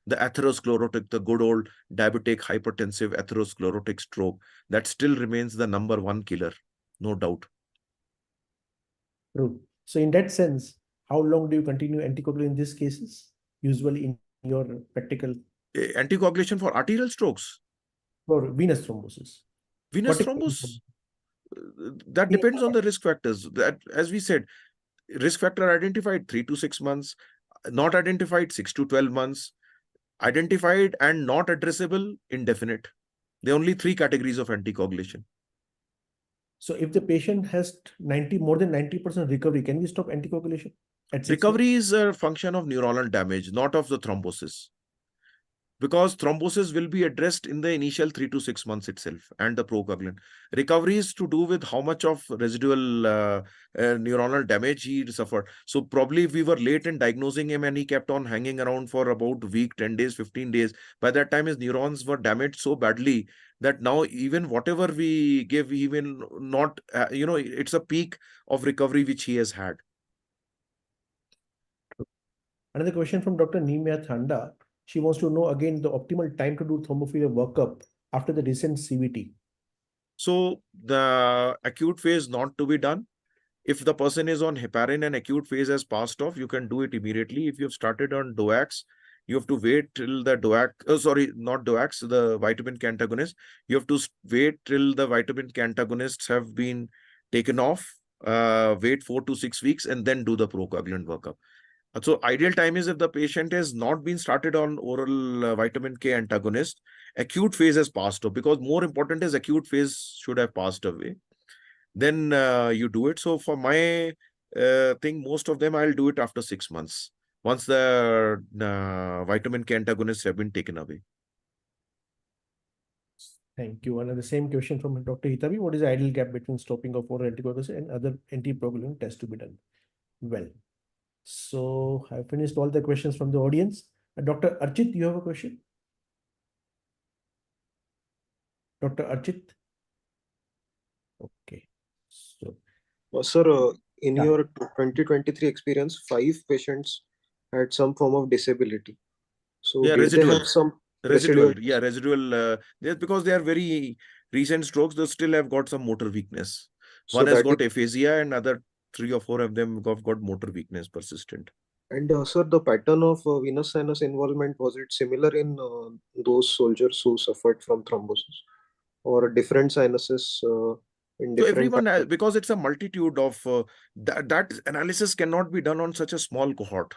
The atherosclerotic, the good old diabetic hypertensive atherosclerotic stroke, that still remains the number one killer, no doubt. True. So in that sense, how long do you continue anticoagulation in these cases? Usually in your practical Anticoagulation for arterial strokes, for venous thrombosis. venous What if- thrombus, that depends on the risk factors. That, as we said, risk factor identified 3 to 6 months, not identified 6 to 12 months, identified and not addressable, indefinite. There are only 3 categories of anticoagulation. So if the patient has more than 90% recovery, can we stop anticoagulation at 6 months? Recovery is a function of neuronal damage, not of the thrombosis. Because thrombosis will be addressed in the initial 3 to 6 months itself and the procoagulant. Recovery is to do with how much of residual neuronal damage he suffered. So probably if we were late in diagnosing him and he kept on hanging around for about a week, 10 days, 15 days, by that time his neurons were damaged so badly that now even whatever we give, he will not, it's a peak of recovery which he has had. Another question from Dr. Neemia Thanda. She wants to know again the optimal time to do thrombophilia workup after the recent CVT. So the acute phase not to be done. If the person is on heparin and acute phase has passed off, you can do it immediately. If you've started on DOACs, you have to wait till the not DOACs, the vitamin K antagonist. You have to wait till the vitamin K antagonists have been taken off, wait 4 to 6 weeks, and then do the procoagulant workup. So ideal time is if the patient has not been started on oral vitamin K antagonist, acute phase has passed off, because more important is acute phase should have passed away. Then you do it. So for my thing, most of them I'll do it after 6 months, once the vitamin K antagonists have been taken away. Thank you. And the same question from Dr. Hitabi. What is the ideal gap between stopping of oral anticoagulants and other anticoagulant tests to be done? Well, so I finished all the questions from the audience. Dr. Archit, you have a question? Dr. Archit? Okay. So, Sir, in Yeah. your 2023 experience, 5 patients had some form of disability. So Yeah, did they residual. have some Residual, residual? yeah, residual. Because they are very recent strokes, they still have got some motor weakness. So One has that got is, aphasia, and other 3 or 4 of them have got motor weakness persistent. and sir, the pattern of venous sinus involvement, was it similar in those soldiers who suffered from thrombosis, or different sinuses in So different everyone has, patterns? because it's a multitude of that analysis cannot be done on such a small cohort.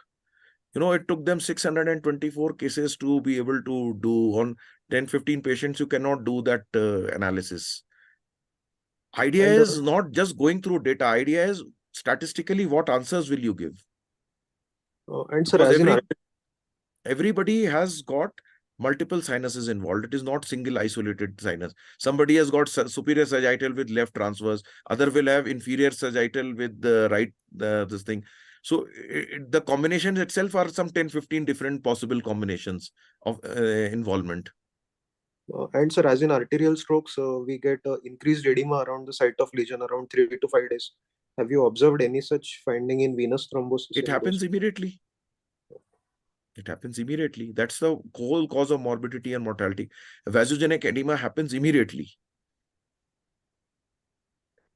It took them 624 cases to be able to do on 10-15 patients. You cannot do that analysis. Idea And is not just going through data. Idea is statistically what answers will you give? sir, Because as in everybody has got multiple sinuses involved. It is not single isolated sinus. Somebody has got superior sagittal with left transverse. Other will have inferior sagittal with the right, this thing. So the combinations itself are some 10-15 different possible combinations of involvement. and sir, as in arterial strokes, we get increased edema around the site of lesion around 3 to 5 days. Have you observed any such finding in venous thrombosis? It happens immediately. It happens immediately. That's the whole cause of morbidity and mortality. Vasogenic edema happens immediately.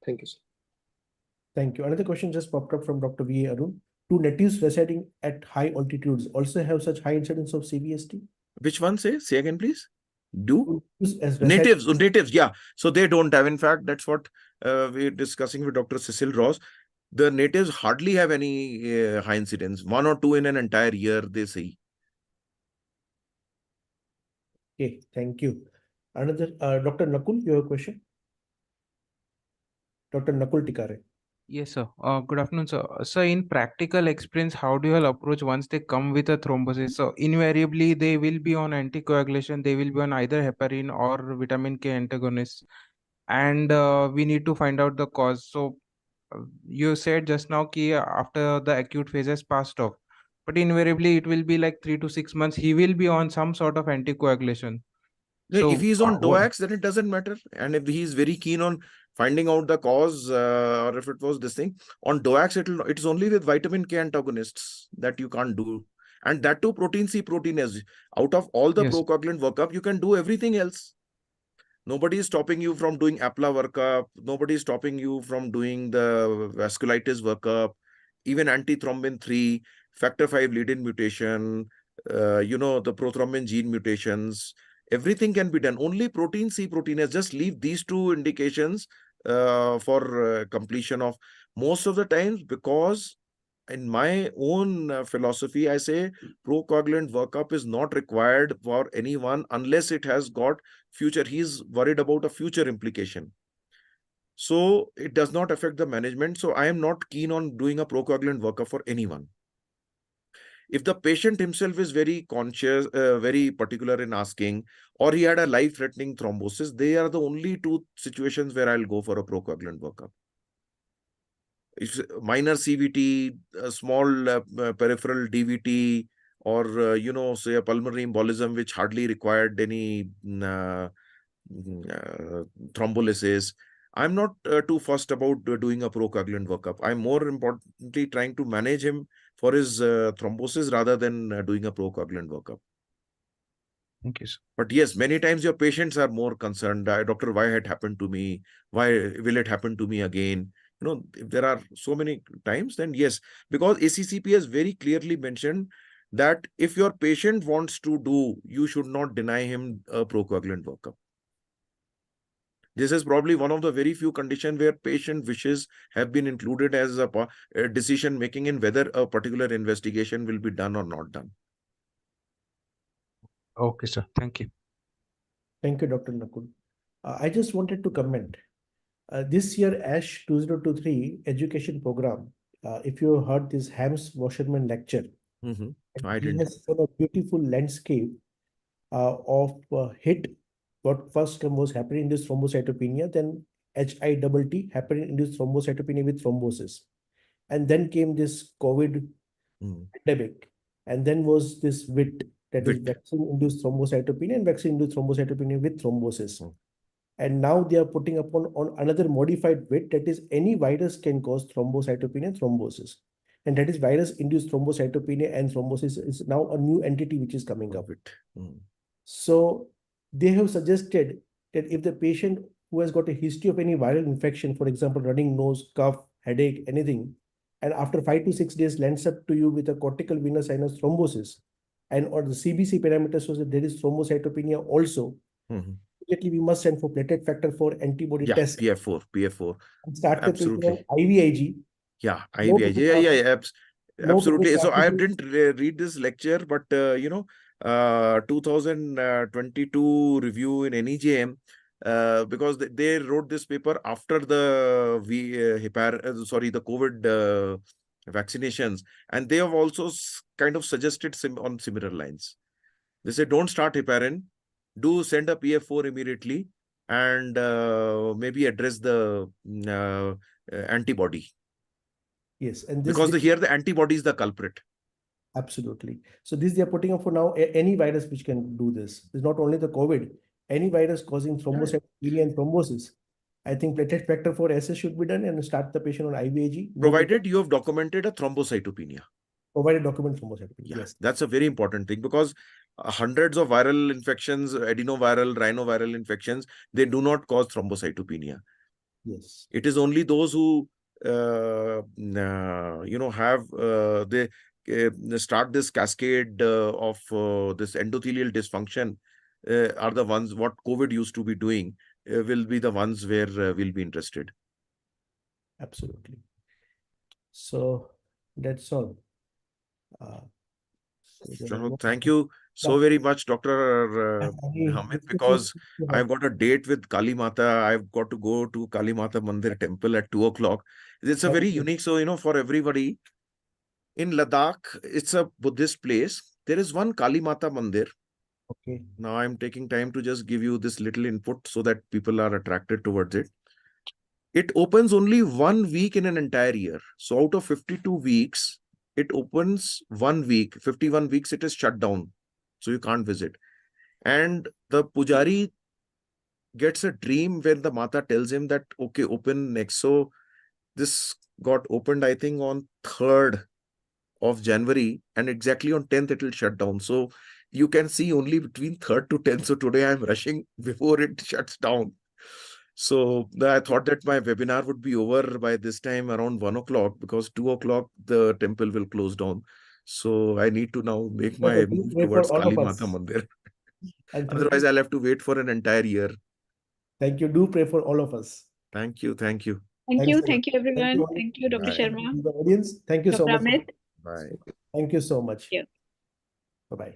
Thank you, sir. Thank you. Another question just popped up from Dr. V. Arun. Do natives residing at high altitudes also have such high incidence of CVST? Which one? Say again, please. Do As natives, yeah. So they don't have. In fact, that's what we're discussing with Dr. Cecil Ross. The natives hardly have any high incidence. 1 or 2 in an entire year, they see. Okay, thank you. Another, Dr. Nakul, you have a question? Dr. Nakul Tikare. Yes, sir. Good afternoon, sir. So, in practical experience, how do you all approach once they come with a thrombosis? So, invariably, they will be on anticoagulation. They will be on either heparin or vitamin K antagonists, and we need to find out the cause. So, you said just now, ki after the acute phase has passed off, but invariably, it will be like 3 to 6 months. He will be on some sort of anticoagulation. If So, he's on DOACs, then it doesn't matter. And if he's very keen on finding out the cause, or if it was this thing, on DOACs, it's only with vitamin K antagonists that you can't do. And that too, protein C, protein S. Out of all the yes. procoagulant workup, you can do everything else. Nobody is stopping you from doing APLA workup. Nobody is stopping you from doing the vasculitis workup, even antithrombin 3, factor 5 lead-in mutation, the prothrombin gene mutations. Everything can be done. Only protein C, protein S. Just leave these two indications for completion of most of the times, because in my own philosophy, I say procoagulant workup is not required for anyone unless it has got future. He's worried about a future implication. So it does not affect the management. So I am not keen on doing a procoagulant workup for anyone. If the patient himself is very conscious, very particular in asking, or he had a life-threatening thrombosis, they are the only two situations where I'll go for a procoagulant workup. If minor CVT, a small peripheral DVT, or say a pulmonary embolism which hardly required any thrombolysis, I'm not too fussed about doing a procoagulant workup. I'm more importantly trying to manage him for his thrombosis rather than doing a procoagulant workup. Thank you, sir. But yes, many times your patients are more concerned. Doctor, why had happened to me? Why will it happen to me again? If there are so many times, then yes, because ACCP has very clearly mentioned that if your patient wants to do, you should not deny him a procoagulant workup. This is probably one of the very few conditions where patient wishes have been included as a decision making in whether a particular investigation will be done or not done. Okay, sir. Thank you. Thank you, Dr. Nakul. I just wanted to comment. This year, ASH 2023 education program, if you heard this Hams Wasserman lecture, I he didn't. has shown a beautiful landscape of HIT, what first was heparin-induced thrombocytopenia, then HITT, heparin-induced thrombocytopenia with thrombosis. And then came this COVID pandemic. And then was this VIT, that is vaccine-induced thrombocytopenia and vaccine-induced thrombocytopenia with thrombosis. And now they are putting upon on another modified VIT, that is any virus can cause thrombocytopenia and thrombosis. And that is virus-induced thrombocytopenia and thrombosis is now a new entity which is coming up. So they have suggested that if the patient who has got a history of any viral infection, for example, running nose, cough, headache, anything, and after 5 to 6 days lands up to you with a cortical venous sinus thrombosis, and or the CBC parameter shows that there is thrombocytopenia also, immediately we must send for platelet factor 4 antibody test. PF4. And start the treatment Absolutely. on IVIG. Yeah, IVIG. Yeah, absolutely. So I didn't read this lecture, but 2022 review in NEJM, because they wrote this paper after the the COVID vaccinations, and they have also kind of suggested on similar lines. They say don't start heparin, do send a PF4 immediately, and maybe address the antibody. Yes, and this because here the antibody is the culprit. Absolutely. So this they are putting up for now any virus which can do this. It's not only the COVID, any virus causing thrombocytopenia and thrombosis. I think platelet factor 4 SS should be done and start the patient on IVIG. Provided you have documented a thrombocytopenia. Provided document thrombocytopenia. Yes. That's a very important thing, because hundreds of viral infections, adenoviral, rhinoviral infections, they do not cause thrombocytopenia. Yes. It is only those who have they start this cascade of this endothelial dysfunction, are the ones what COVID used to be doing, will be the ones where we'll be interested. Absolutely. So that's all. So there are no- Thank you so very much, Dr. Hamid, because I've got a date with Kali Mata. I've got to go to Kali Mata Mandir temple at 2 o'clock. It's a very unique, so, for everybody in Ladakh, it's a Buddhist place. There is one Kali Mata Mandir. Okay. Now I'm taking time to just give you this little input so that people are attracted towards it. It opens only 1 week in an entire year. So out of 52 weeks, it opens 1 week. 51 weeks, it is shut down. So you can't visit. And the pujari gets a dream when the Mata tells him that, okay, open next. So this got opened, I think, on 3rd of January, and exactly on 10th, it will shut down. So you can see only between 3rd to 10th. So today I'm rushing before it shuts down. So I thought that my webinar would be over by this time around 1 o'clock, because 2 o'clock the temple will close down. So I need to now make my move towards Kali Mata Mandir. Otherwise, I'll have to wait for an entire year. Thank you. Do pray for all of us. Thank you. Thank you. Thank you. Thank you, everyone. Thank Thank you, Dr. Bye. Sharma. The audience, thank you so Dr. much. Amit. Bye. Thank you so much. Yeah. Bye-bye.